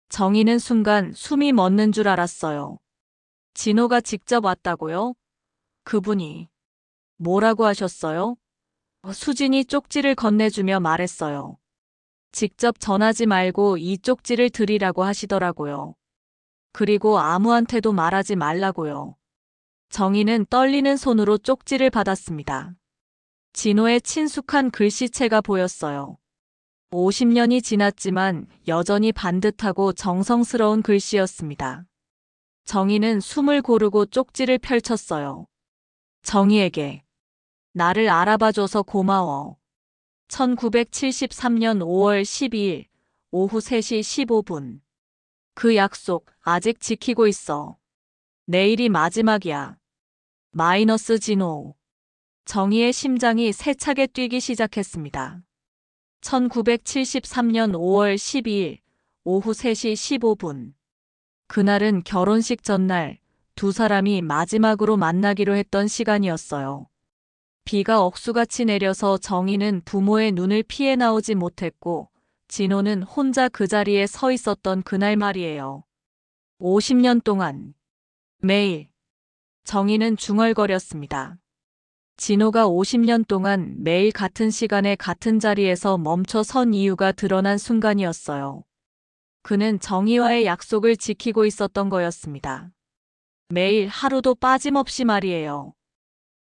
정희는 순간 숨이 멎는 줄 알았어요. 진호가 직접 왔다고요? 그분이 뭐라고 하셨어요? 수진이 쪽지를 건네주며 말했어요. 직접 전하지 말고 이 쪽지를 드리라고 하시더라고요. 그리고 아무한테도 말하지 말라고요. 정희는 떨리는 손으로 쪽지를 받았습니다. 진호의 친숙한 글씨체가 보였어요. 50년이 지났지만 여전히 반듯하고 정성스러운 글씨였습니다. 정희는 숨을 고르고 쪽지를 펼쳤어요. 정희에게 나를 알아봐줘서 고마워. 1973년 5월 12일 오후 3시 15분. 그 약속 아직 지키고 있어. 내일이 마지막이야. 마이너스 진호. 정희의 심장이 세차게 뛰기 시작했습니다. 1973년 5월 12일 오후 3시 15분. 그날은 결혼식 전날 두 사람이 마지막으로 만나기로 했던 시간이었어요. 비가 억수같이 내려서 정희는 부모의 눈을 피해 나오지 못했고 진호는 혼자 그 자리에 서 있었던 그날 말이에요. 50년 동안 매일 정희는 중얼거렸습니다. 진호가 50년 동안 매일 같은 시간에 같은 자리에서 멈춰 선 이유가 드러난 순간이었어요. 그는 정희와의 약속을 지키고 있었던 거였습니다. 매일 하루도 빠짐없이 말이에요.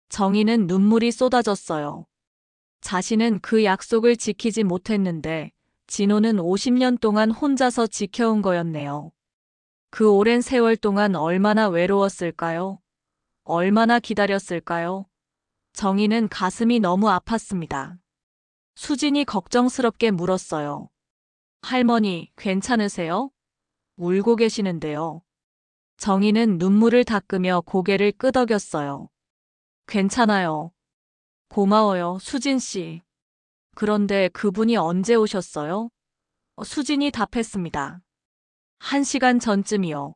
정희는 눈물이 쏟아졌어요. 자신은 그 약속을 지키지 못했는데 진호는 50년 동안 혼자서 지켜온 거였네요. 그 오랜 세월 동안 얼마나 외로웠을까요? 얼마나 기다렸을까요? 정희는 가슴이 너무 아팠습니다. 수진이 걱정스럽게 물었어요. 할머니, 괜찮으세요? 울고 계시는데요. 정희는 눈물을 닦으며 고개를 끄덕였어요. 괜찮아요. 고마워요, 수진 씨. 그런데 그분이 언제 오셨어요? 수진이 답했습니다. 1시간 전쯤이요.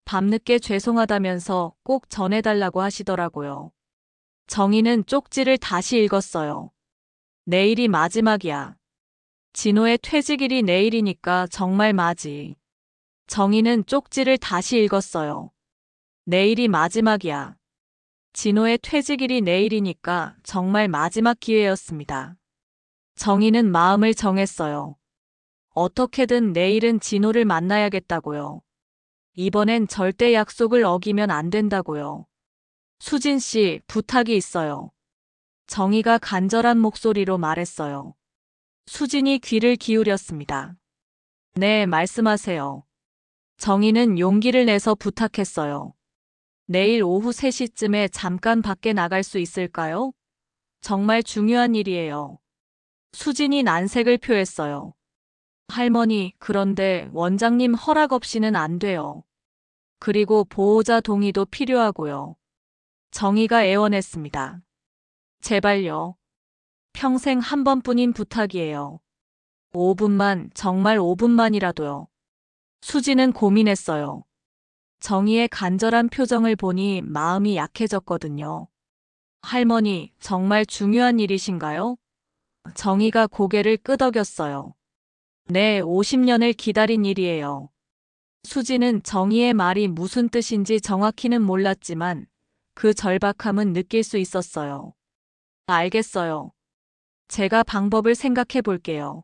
밤늦게 죄송하다면서 꼭 전해달라고 하시더라고요. 정희는 쪽지를 다시 읽었어요. 내일이 마지막이야. 진호의 퇴직일이 내일이니까 정말 맞이. 정희는 쪽지를 다시 읽었어요. 내일이 마지막이야. 진호의 퇴직일이 내일이니까 정말 마지막 기회였습니다. 정희는 마음을 정했어요. 어떻게든 내일은 진호를 만나야겠다고요. 이번엔 절대 약속을 어기면 안 된다고요. 수진 씨, 부탁이 있어요. 정희가 간절한 목소리로 말했어요. 수진이 귀를 기울였습니다. 네, 말씀하세요. 정희는 용기를 내서 부탁했어요. 내일 오후 3시쯤에 잠깐 밖에 나갈 수 있을까요? 정말 중요한 일이에요. 수진이 난색을 표했어요. 할머니, 그런데 원장님 허락 없이는 안 돼요. 그리고 보호자 동의도 필요하고요. 정희가 애원했습니다. 제발요. 평생 한 번뿐인 부탁이에요. 5분만, 정말 5분만이라도요. 수지는 고민했어요. 정희의 간절한 표정을 보니 마음이 약해졌거든요. 할머니, 정말 중요한 일이신가요? 정희가 고개를 끄덕였어요. 네, 50년을 기다린 일이에요. 수지는 정희의 말이 무슨 뜻인지 정확히는 몰랐지만 그 절박함은 느낄 수 있었어요. 알겠어요. 제가 방법을 생각해 볼게요.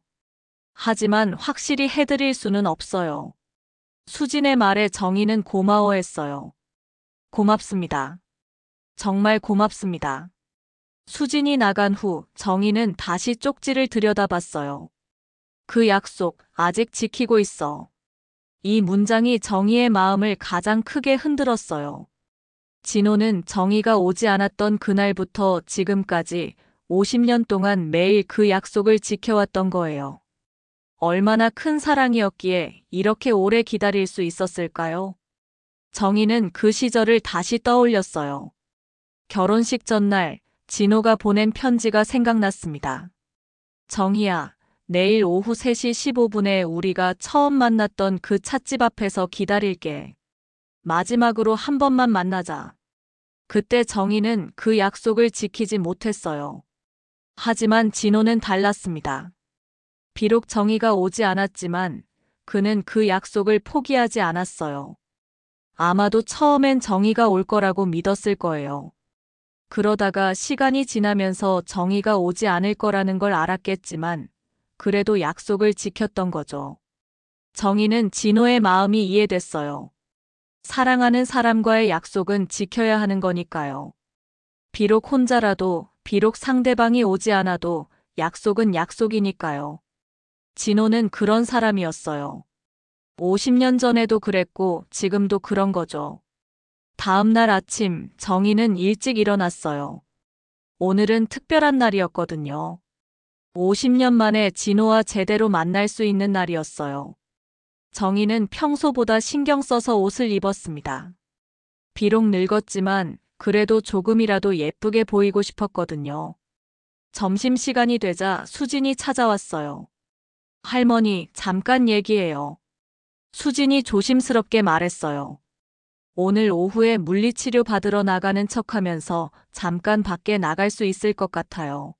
하지만 확실히 해드릴 수는 없어요. 수진의 말에 정희는 고마워했어요. 고맙습니다. 정말 고맙습니다. 수진이 나간 후 정희는 다시 쪽지를 들여다봤어요. 그 약속 아직 지키고 있어. 이 문장이 정희의 마음을 가장 크게 흔들었어요. 진호는 정희가 오지 않았던 그날부터 지금까지 50년 동안 매일 그 약속을 지켜왔던 거예요. 얼마나 큰 사랑이었기에 이렇게 오래 기다릴 수 있었을까요? 정희는 그 시절을 다시 떠올렸어요. 결혼식 전날 진호가 보낸 편지가 생각났습니다. 정희야, 내일 오후 3시 15분에 우리가 처음 만났던 그 찻집 앞에서 기다릴게. 마지막으로 한 번만 만나자. 그때 정희는 그 약속을 지키지 못했어요. 하지만 진호는 달랐습니다. 비록 정희가 오지 않았지만 그는 그 약속을 포기하지 않았어요. 아마도 처음엔 정희가 올 거라고 믿었을 거예요. 그러다가 시간이 지나면서 정희가 오지 않을 거라는 걸 알았겠지만 그래도 약속을 지켰던 거죠. 정희는 진호의 마음이 이해됐어요. 사랑하는 사람과의 약속은 지켜야 하는 거니까요. 비록 혼자라도, 비록 상대방이 오지 않아도 약속은 약속이니까요. 진호는 그런 사람이었어요. 50년 전에도 그랬고 지금도 그런 거죠. 다음 날 아침 정희는 일찍 일어났어요. 오늘은 특별한 날이었거든요. 50년 만에 진호와 제대로 만날 수 있는 날이었어요. 정희는 평소보다 신경 써서 옷을 입었습니다. 비록 늙었지만 그래도 조금이라도 예쁘게 보이고 싶었거든요. 점심시간이 되자 수진이 찾아왔어요. 할머니, 잠깐 얘기해요. 수진이 조심스럽게 말했어요. 오늘 오후에 물리치료 받으러 나가는 척하면서 잠깐 밖에 나갈 수 있을 것 같아요.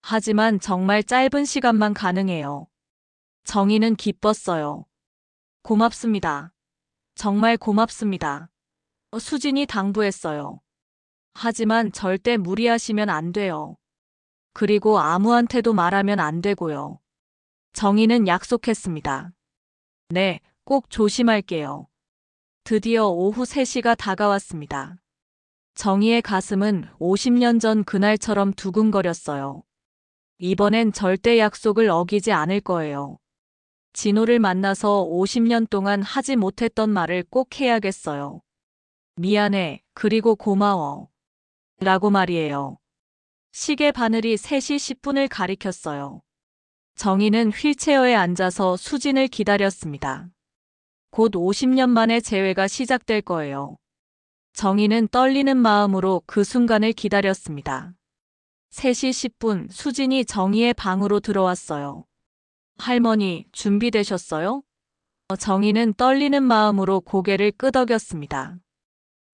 하지만 정말 짧은 시간만 가능해요. 정희는 기뻤어요. 고맙습니다. 정말 고맙습니다. 수진이 당부했어요. 하지만 절대 무리하시면 안 돼요. 그리고 아무한테도 말하면 안 되고요. 정희는 약속했습니다. 네, 꼭 조심할게요. 드디어 오후 3시가 다가왔습니다. 정희의 가슴은 50년 전 그날처럼 두근거렸어요. 이번엔 절대 약속을 어기지 않을 거예요. 진호를 만나서 50년 동안 하지 못했던 말을 꼭 해야겠어요. 미안해, 그리고 고마워. 라고 말이에요. 시계 바늘이 3시 10분을 가리켰어요. 정희는 휠체어에 앉아서 수진을 기다렸습니다. 곧 50년 만의 재회가 시작될 거예요. 정희는 떨리는 마음으로 그 순간을 기다렸습니다. 3시 10분 수진이 정희의 방으로 들어왔어요. 할머니, 준비되셨어요? 정희는 떨리는 마음으로 고개를 끄덕였습니다.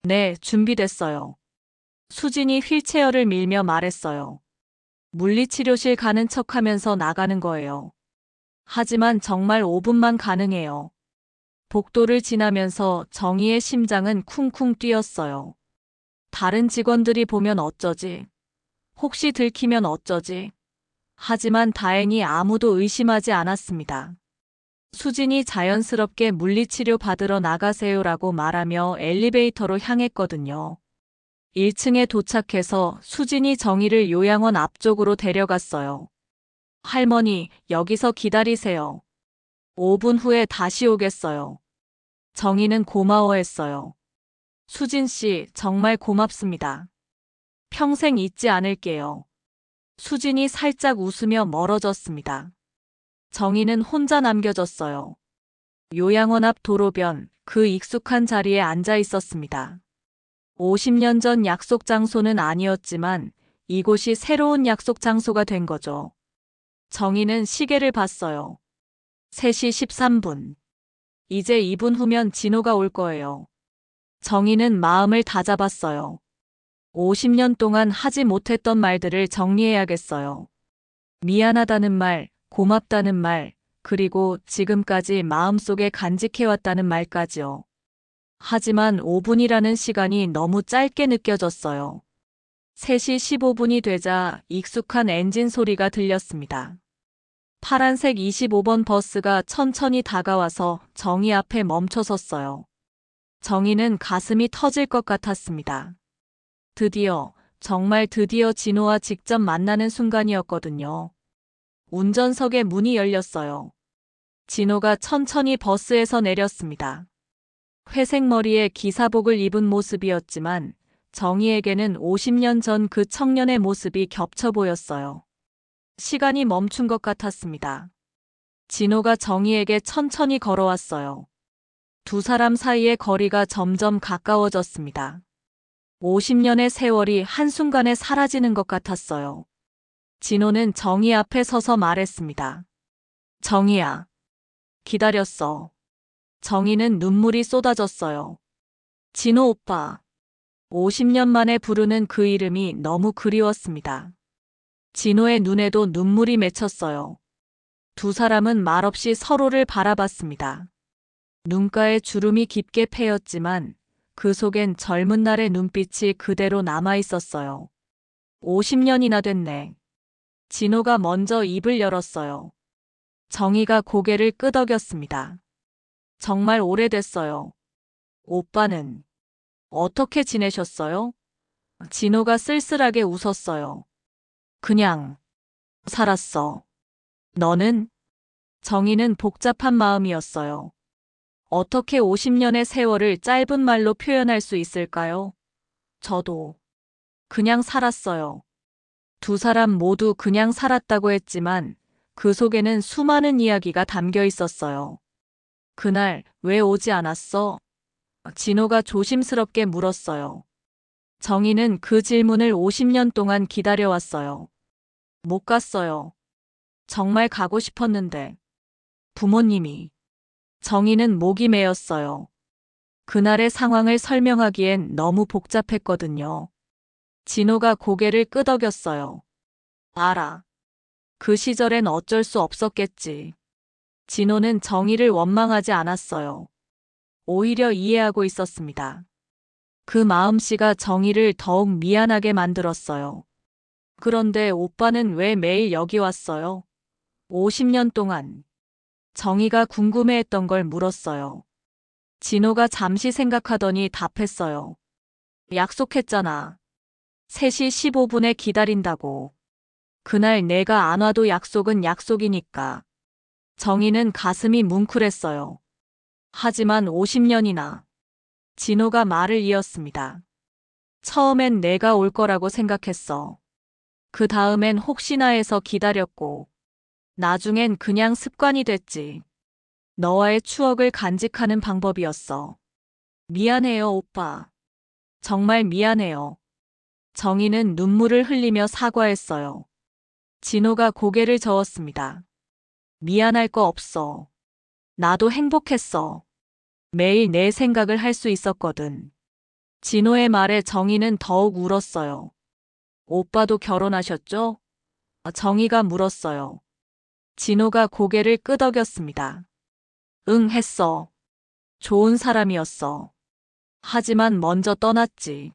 네, 준비됐어요. 수진이 휠체어를 밀며 말했어요. 물리치료실 가는 척하면서 나가는 거예요. 하지만 정말 5분만 가능해요. 복도를 지나면서 정희의 심장은 쿵쿵 뛰었어요. 다른 직원들이 보면 어쩌지? 혹시 들키면 어쩌지? 하지만 다행히 아무도 의심하지 않았습니다. 수진이 자연스럽게 물리치료 받으러 나가세요라고 말하며 엘리베이터로 향했거든요. 1층에 도착해서 수진이 정희를 요양원 앞쪽으로 데려갔어요. 할머니, 여기서 기다리세요. 5분 후에 다시 오겠어요. 정희는 고마워했어요. 수진 씨, 정말 고맙습니다. 평생 잊지 않을게요. 수진이 살짝 웃으며 멀어졌습니다. 정희는 혼자 남겨졌어요. 요양원 앞 도로변, 그 익숙한 자리에 앉아 있었습니다. 50년 전 약속 장소는 아니었지만 이곳이 새로운 약속 장소가 된 거죠. 정희는 시계를 봤어요. 3시 13분. 이제 2분 후면 진호가 올 거예요. 정희는 마음을 다잡았어요. 50년 동안 하지 못했던 말들을 정리해야겠어요. 미안하다는 말, 고맙다는 말, 그리고 지금까지 마음속에 간직해왔다는 말까지요. 하지만 5분이라는 시간이 너무 짧게 느껴졌어요. 3시 15분이 되자 익숙한 엔진 소리가 들렸습니다. 파란색 25번 버스가 천천히 다가와서 정희 앞에 멈춰섰어요. 정희는 가슴이 터질 것 같았습니다. 드디어, 정말 드디어 진호와 직접 만나는 순간이었거든요. 운전석의 문이 열렸어요. 진호가 천천히 버스에서 내렸습니다. 회색 머리에 기사복을 입은 모습이었지만 정희에게는 50년 전 그 청년의 모습이 겹쳐 보였어요. 시간이 멈춘 것 같았습니다. 진호가 정희에게 천천히 걸어왔어요. 두 사람 사이의 거리가 점점 가까워졌습니다. 50년의 세월이 한순간에 사라지는 것 같았어요. 진호는 정희 앞에 서서 말했습니다. 정희야, 기다렸어. 정희는 눈물이 쏟아졌어요. 진호 오빠. 50년 만에 부르는 그 이름이 너무 그리웠습니다. 진호의 눈에도 눈물이 맺혔어요. 두 사람은 말없이 서로를 바라봤습니다. 눈가에 주름이 깊게 패였지만 그 속엔 젊은 날의 눈빛이 그대로 남아 있었어요. 50년이나 됐네. 진호가 먼저 입을 열었어요. 정희가 고개를 끄덕였습니다. 정말 오래됐어요. 오빠는 어떻게 지내셨어요? 진호가 쓸쓸하게 웃었어요. 그냥 살았어. 너는? 정희는 복잡한 마음이었어요. 어떻게 50년의 세월을 짧은 말로 표현할 수 있을까요? 저도 그냥 살았어요. 두 사람 모두 그냥 살았다고 했지만 그 속에는 수많은 이야기가 담겨 있었어요. 그날 왜 오지 않았어? 진호가 조심스럽게 물었어요. 정희는 그 질문을 50년 동안 기다려왔어요. 못 갔어요. 정말 가고 싶었는데. 부모님이. 정희는 목이 메었어요. 그날의 상황을 설명하기엔 너무 복잡했거든요. 진호가 고개를 끄덕였어요. 알아. 그 시절엔 어쩔 수 없었겠지. 진호는 정희를 원망하지 않았어요. 오히려 이해하고 있었습니다. 그 마음씨가 정희를 더욱 미안하게 만들었어요. 그런데 오빠는 왜 매일 여기 왔어요? 50년 동안. 정희가 궁금해했던 걸 물었어요. 진호가 잠시 생각하더니 답했어요. 약속했잖아. 3시 15분에 기다린다고. 그날 내가 안 와도 약속은 약속이니까. 정희는 가슴이 뭉클했어요. 하지만 50년이나. 진호가 말을 이었습니다. 처음엔 내가 올 거라고 생각했어. 그 다음엔 혹시나 해서 기다렸고. 나중엔 그냥 습관이 됐지. 너와의 추억을 간직하는 방법이었어. 미안해요, 오빠. 정말 미안해요. 정희는 눈물을 흘리며 사과했어요. 진호가 고개를 저었습니다. 미안할 거 없어. 나도 행복했어. 매일 내 생각을 할 수 있었거든. 진호의 말에 정희는 더욱 울었어요. 오빠도 결혼하셨죠? 정희가 물었어요. 진호가 고개를 끄덕였습니다. 응, 했어. 좋은 사람이었어. 하지만 먼저 떠났지.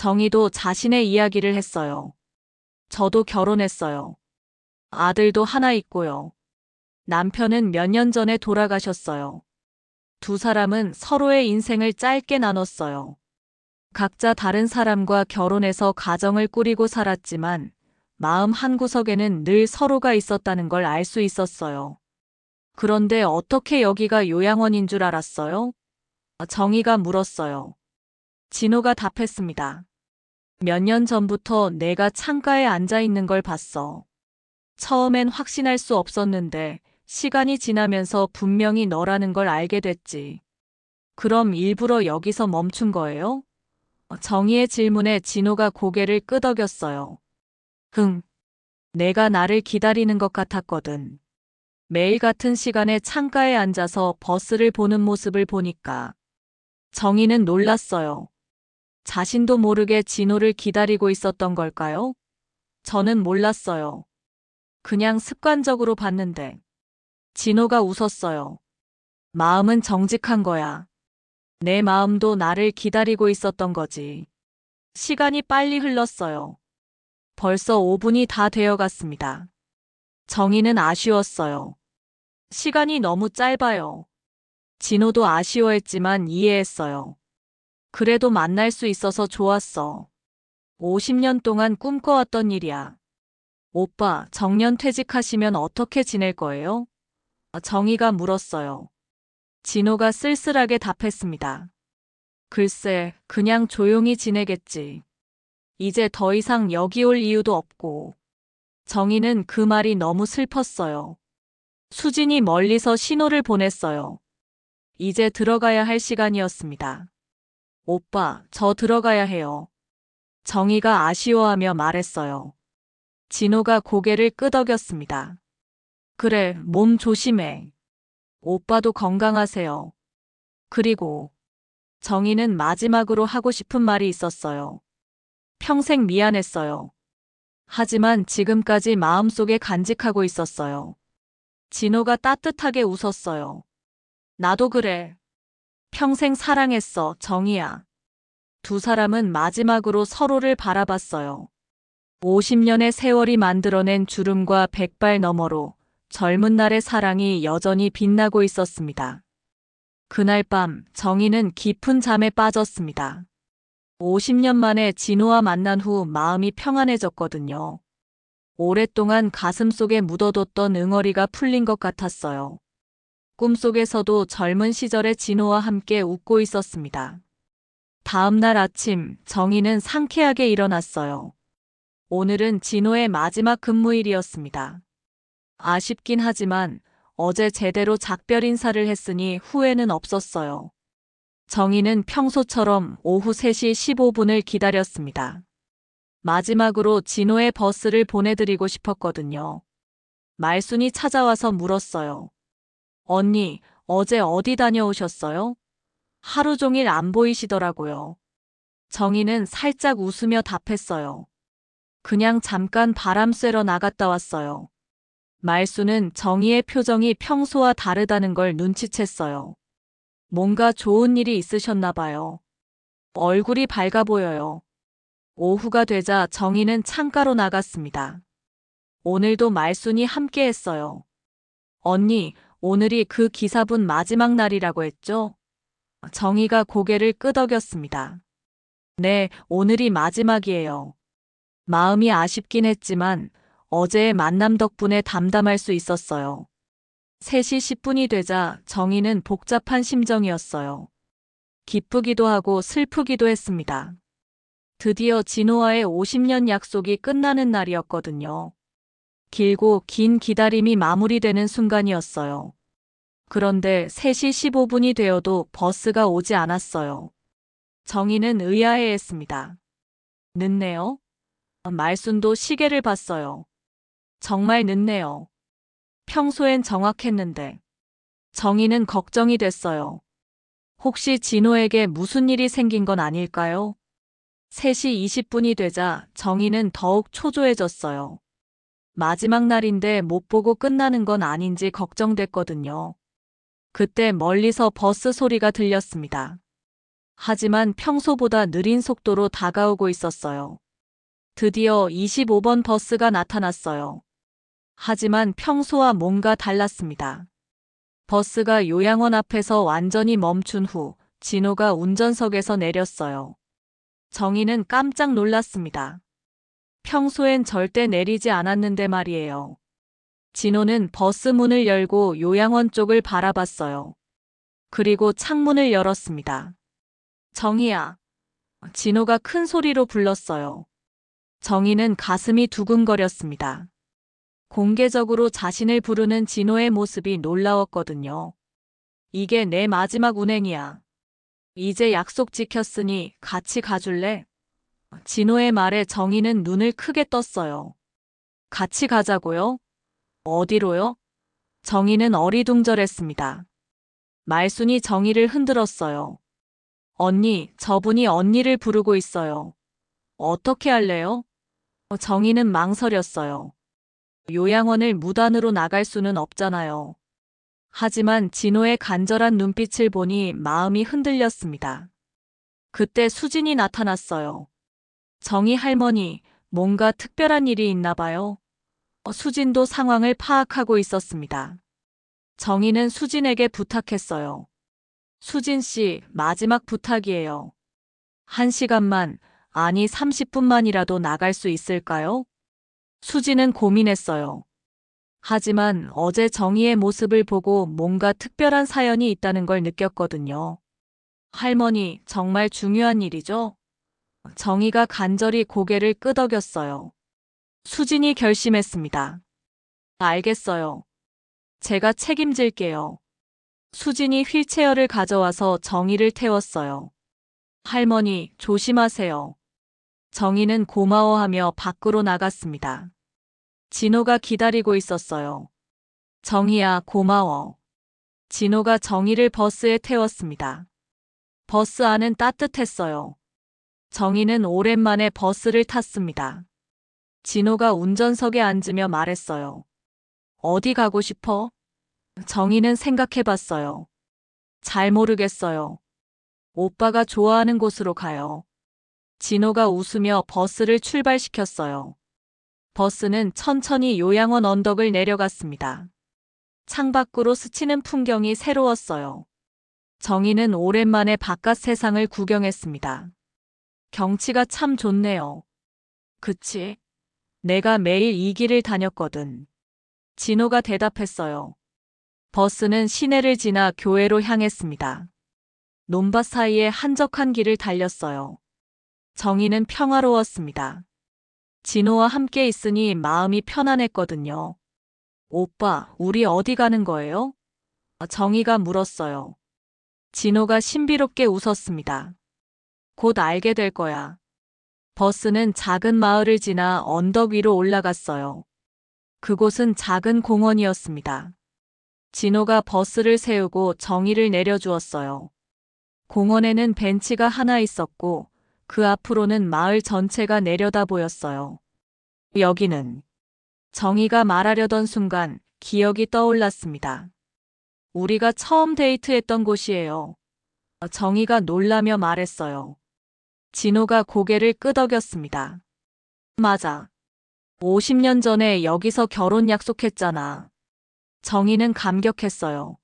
정희도 자신의 이야기를 했어요. 저도 결혼했어요. 아들도 하나 있고요. 남편은 몇 년 전에 돌아가셨어요. 두 사람은 서로의 인생을 짧게 나눴어요. 각자 다른 사람과 결혼해서 가정을 꾸리고 살았지만 마음 한구석에는 늘 서로가 있었다는 걸 알 수 있었어요. 그런데 어떻게 여기가 요양원인 줄 알았어요? 정희가 물었어요. 진호가 답했습니다. 몇 년 전부터 내가 창가에 앉아 있는 걸 봤어. 처음엔 확신할 수 없었는데 시간이 지나면서 분명히 너라는 걸 알게 됐지. 그럼 일부러 여기서 멈춘 거예요? 정희의 질문에 진호가 고개를 끄덕였어요. 흥, 내가 나를 기다리는 것 같았거든. 매일 같은 시간에 창가에 앉아서 버스를 보는 모습을 보니까. 정희는 놀랐어요. 자신도 모르게 진호를 기다리고 있었던 걸까요? 저는 몰랐어요. 그냥 습관적으로 봤는데. 진호가 웃었어요. 마음은 정직한 거야. 내 마음도 나를 기다리고 있었던 거지. 시간이 빨리 흘렀어요. 벌써 5분이 다 되어 갔습니다. 정희는 아쉬웠어요. 시간이 너무 짧아요. 진호도 아쉬워했지만 이해했어요. 그래도 만날 수 있어서 좋았어. 50년 동안 꿈꿔왔던 일이야. 오빠, 정년 퇴직하시면 어떻게 지낼 거예요? 정희가 물었어요. 진호가 쓸쓸하게 답했습니다. 글쎄, 그냥 조용히 지내겠지. 이제 더 이상 여기 올 이유도 없고. 정희는 그 말이 너무 슬펐어요. 수진이 멀리서 신호를 보냈어요. 이제 들어가야 할 시간이었습니다. 오빠, 저 들어가야 해요. 정희가 아쉬워하며 말했어요. 진호가 고개를 끄덕였습니다. 그래, 몸 조심해. 오빠도 건강하세요. 그리고 정희는 마지막으로 하고 싶은 말이 있었어요. 평생 미안했어요. 하지만 지금까지 마음속에 간직하고 있었어요. 진호가 따뜻하게 웃었어요. 나도 그래. 평생 사랑했어, 정희야. 두 사람은 마지막으로 서로를 바라봤어요. 50년의 세월이 만들어낸 주름과 백발 너머로 젊은 날의 사랑이 여전히 빛나고 있었습니다. 그날 밤 정희는 깊은 잠에 빠졌습니다. 50년 만에 진호와 만난 후 마음이 평안해졌거든요. 오랫동안 가슴속에 묻어뒀던 응어리가 풀린 것 같았어요. 꿈속에서도 젊은 시절의 진호와 함께 웃고 있었습니다. 다음 날 아침 정희는 상쾌하게 일어났어요. 오늘은 진호의 마지막 근무일이었습니다. 아쉽긴 하지만 어제 제대로 작별 인사를 했으니 후회는 없었어요. 정희는 평소처럼 오후 3시 15분을 기다렸습니다. 마지막으로 진호의 버스를 보내드리고 싶었거든요. 말순이 찾아와서 물었어요. 언니, 어제 어디 다녀오셨어요? 하루 종일 안 보이시더라고요. 정희는 살짝 웃으며 답했어요. 그냥 잠깐 바람 쐬러 나갔다 왔어요. 말순은 정희의 표정이 평소와 다르다는 걸 눈치챘어요. 뭔가 좋은 일이 있으셨나 봐요. 얼굴이 밝아 보여요. 오후가 되자 정희는 창가로 나갔습니다. 오늘도 말순이 함께 했어요. 언니, 오늘이 그 기사분 마지막 날이라고 했죠? 정희가 고개를 끄덕였습니다. 네, 오늘이 마지막이에요. 마음이 아쉽긴 했지만 어제의 만남 덕분에 담담할 수 있었어요. 3시 10분이 되자 정희는 복잡한 심정이었어요. 기쁘기도 하고 슬프기도 했습니다. 드디어 진호와의 50년 약속이 끝나는 날이었거든요. 길고 긴 기다림이 마무리되는 순간이었어요. 그런데 3시 15분이 되어도 버스가 오지 않았어요. 정희는 의아해했습니다. 늦네요? 말순도 시계를 봤어요. 정말 늦네요. 평소엔 정확했는데. 정희는 걱정이 됐어요. 혹시 진호에게 무슨 일이 생긴 건 아닐까요? 3시 20분이 되자 정희는 더욱 초조해졌어요. 마지막 날인데 못 보고 끝나는 건 아닌지 걱정됐거든요. 그때 멀리서 버스 소리가 들렸습니다. 하지만 평소보다 느린 속도로 다가오고 있었어요. 드디어 25번 버스가 나타났어요. 하지만 평소와 뭔가 달랐습니다. 버스가 요양원 앞에서 완전히 멈춘 후 진호가 운전석에서 내렸어요. 정희는 깜짝 놀랐습니다. 평소엔 절대 내리지 않았는데 말이에요. 진호는 버스 문을 열고 요양원 쪽을 바라봤어요. 그리고 창문을 열었습니다. 정희야. 진호가 큰 소리로 불렀어요. 정희는 가슴이 두근거렸습니다. 공개적으로 자신을 부르는 진호의 모습이 놀라웠거든요. 이게 내 마지막 운행이야. 이제 약속 지켰으니 같이 가줄래? 진호의 말에 정희는 눈을 크게 떴어요. 같이 가자고요? 어디로요? 정희는 어리둥절했습니다. 말순이 정희를 흔들었어요. 언니, 저분이 언니를 부르고 있어요. 어떻게 할래요? 정희는 망설였어요. 요양원을 무단으로 나갈 수는 없잖아요. 하지만 진호의 간절한 눈빛을 보니 마음이 흔들렸습니다. 그때 수진이 나타났어요. 정희 할머니, 뭔가 특별한 일이 있나 봐요. 수진도 상황을 파악하고 있었습니다. 정희는 수진에게 부탁했어요. 수진 씨, 마지막 부탁이에요. 1시간만, 아니 30분만이라도 나갈 수 있을까요? 수진은 고민했어요. 하지만 어제 정희의 모습을 보고 뭔가 특별한 사연이 있다는 걸 느꼈거든요. 할머니, 정말 중요한 일이죠? 정희가 간절히 고개를 끄덕였어요. 수진이 결심했습니다. 알겠어요. 제가 책임질게요. 수진이 휠체어를 가져와서 정희를 태웠어요. 할머니, 조심하세요. 정희는 고마워하며 밖으로 나갔습니다. 진호가 기다리고 있었어요. 정희야, 고마워. 진호가 정희를 버스에 태웠습니다. 버스 안은 따뜻했어요. 정희는 오랜만에 버스를 탔습니다. 진호가 운전석에 앉으며 말했어요. 어디 가고 싶어? 정희는 생각해봤어요. 잘 모르겠어요. 오빠가 좋아하는 곳으로 가요. 진호가 웃으며 버스를 출발시켰어요. 버스는 천천히 요양원 언덕을 내려갔습니다. 창밖으로 스치는 풍경이 새로웠어요. 정희는 오랜만에 바깥 세상을 구경했습니다. 경치가 참 좋네요. 그치? 내가 매일 이 길을 다녔거든. 진호가 대답했어요. 버스는 시내를 지나 교회로 향했습니다. 논밭 사이에 한적한 길을 달렸어요. 정희는 평화로웠습니다. 진호와 함께 있으니 마음이 편안했거든요. 오빠, 우리 어디 가는 거예요? 정희가 물었어요. 진호가 신비롭게 웃었습니다. 곧 알게 될 거야. 버스는 작은 마을을 지나 언덕 위로 올라갔어요. 그곳은 작은 공원이었습니다. 진호가 버스를 세우고 정희를 내려주었어요. 공원에는 벤치가 하나 있었고 그 앞으로는 마을 전체가 내려다 보였어요. 여기는 정희가 말하려던 순간 기억이 떠올랐습니다. 우리가 처음 데이트했던 곳이에요. 정희가 놀라며 말했어요. 진호가 고개를 끄덕였습니다. 맞아. 50년 전에 여기서 결혼 약속했잖아. 정희는 감격했어요.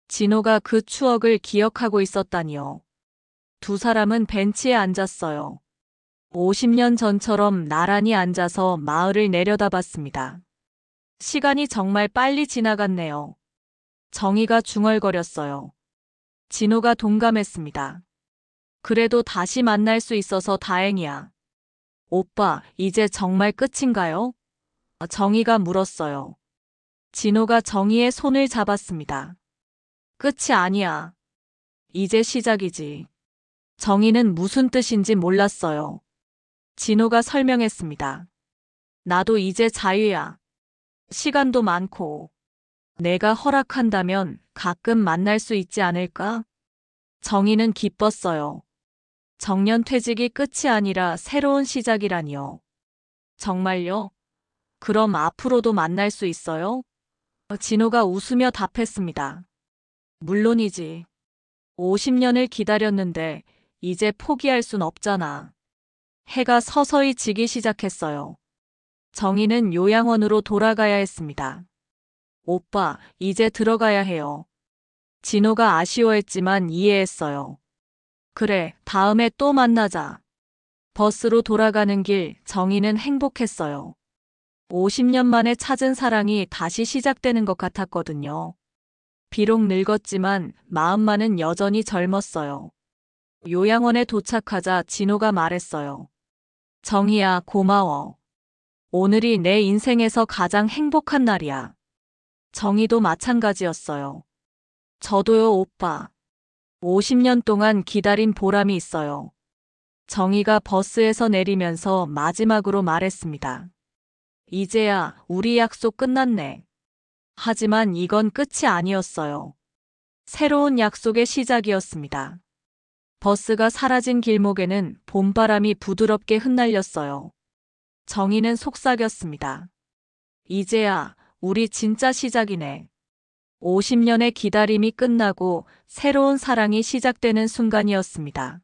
진호가 그 추억을 기억하고 있었다니요. 두 사람은 벤치에 앉았어요. 50년 전처럼 나란히 앉아서 마을을 내려다봤습니다. 시간이 정말 빨리 지나갔네요. 정희가 중얼거렸어요. 진호가 동감했습니다. 그래도 다시 만날 수 있어서 다행이야. 오빠, 이제 정말 끝인가요? 정희가 물었어요. 진호가 정희의 손을 잡았습니다. 끝이 아니야. 이제 시작이지. 정희는 무슨 뜻인지 몰랐어요. 진호가 설명했습니다. 나도 이제 자유야. 시간도 많고. 내가 허락한다면 가끔 만날 수 있지 않을까? 정희는 기뻤어요. 정년퇴직이 끝이 아니라 새로운 시작이라니요. 정말요? 그럼 앞으로도 만날 수 있어요? 진호가 웃으며 답했습니다. 물론이지. 50년을 기다렸는데 이제 포기할 순 없잖아. 해가 서서히 지기 시작했어요. 정희는 요양원으로 돌아가야 했습니다. 오빠, 이제 들어가야 해요. 진호가 아쉬워했지만 이해했어요. 그래, 다음에 또 만나자. 버스로 돌아가는 길, 정희는 행복했어요. 50년 만에 찾은 사랑이 다시 시작되는 것 같았거든요. 비록 늙었지만 마음만은 여전히 젊었어요. 요양원에 도착하자 진호가 말했어요. 정희야, 고마워. 오늘이 내 인생에서 가장 행복한 날이야. 정희도 마찬가지였어요. 저도요, 오빠. 50년 동안 기다린 보람이 있어요. 정희가 버스에서 내리면서 마지막으로 말했습니다. 이제야 우리 약속 끝났네. 하지만 이건 끝이 아니었어요. 새로운 약속의 시작이었습니다. 버스가 사라진 길목에는 봄바람이 부드럽게 흩날렸어요. 정희는 속삭였습니다. 이제야 우리 진짜 시작이네. 50년의 기다림이 끝나고 새로운 사랑이 시작되는 순간이었습니다.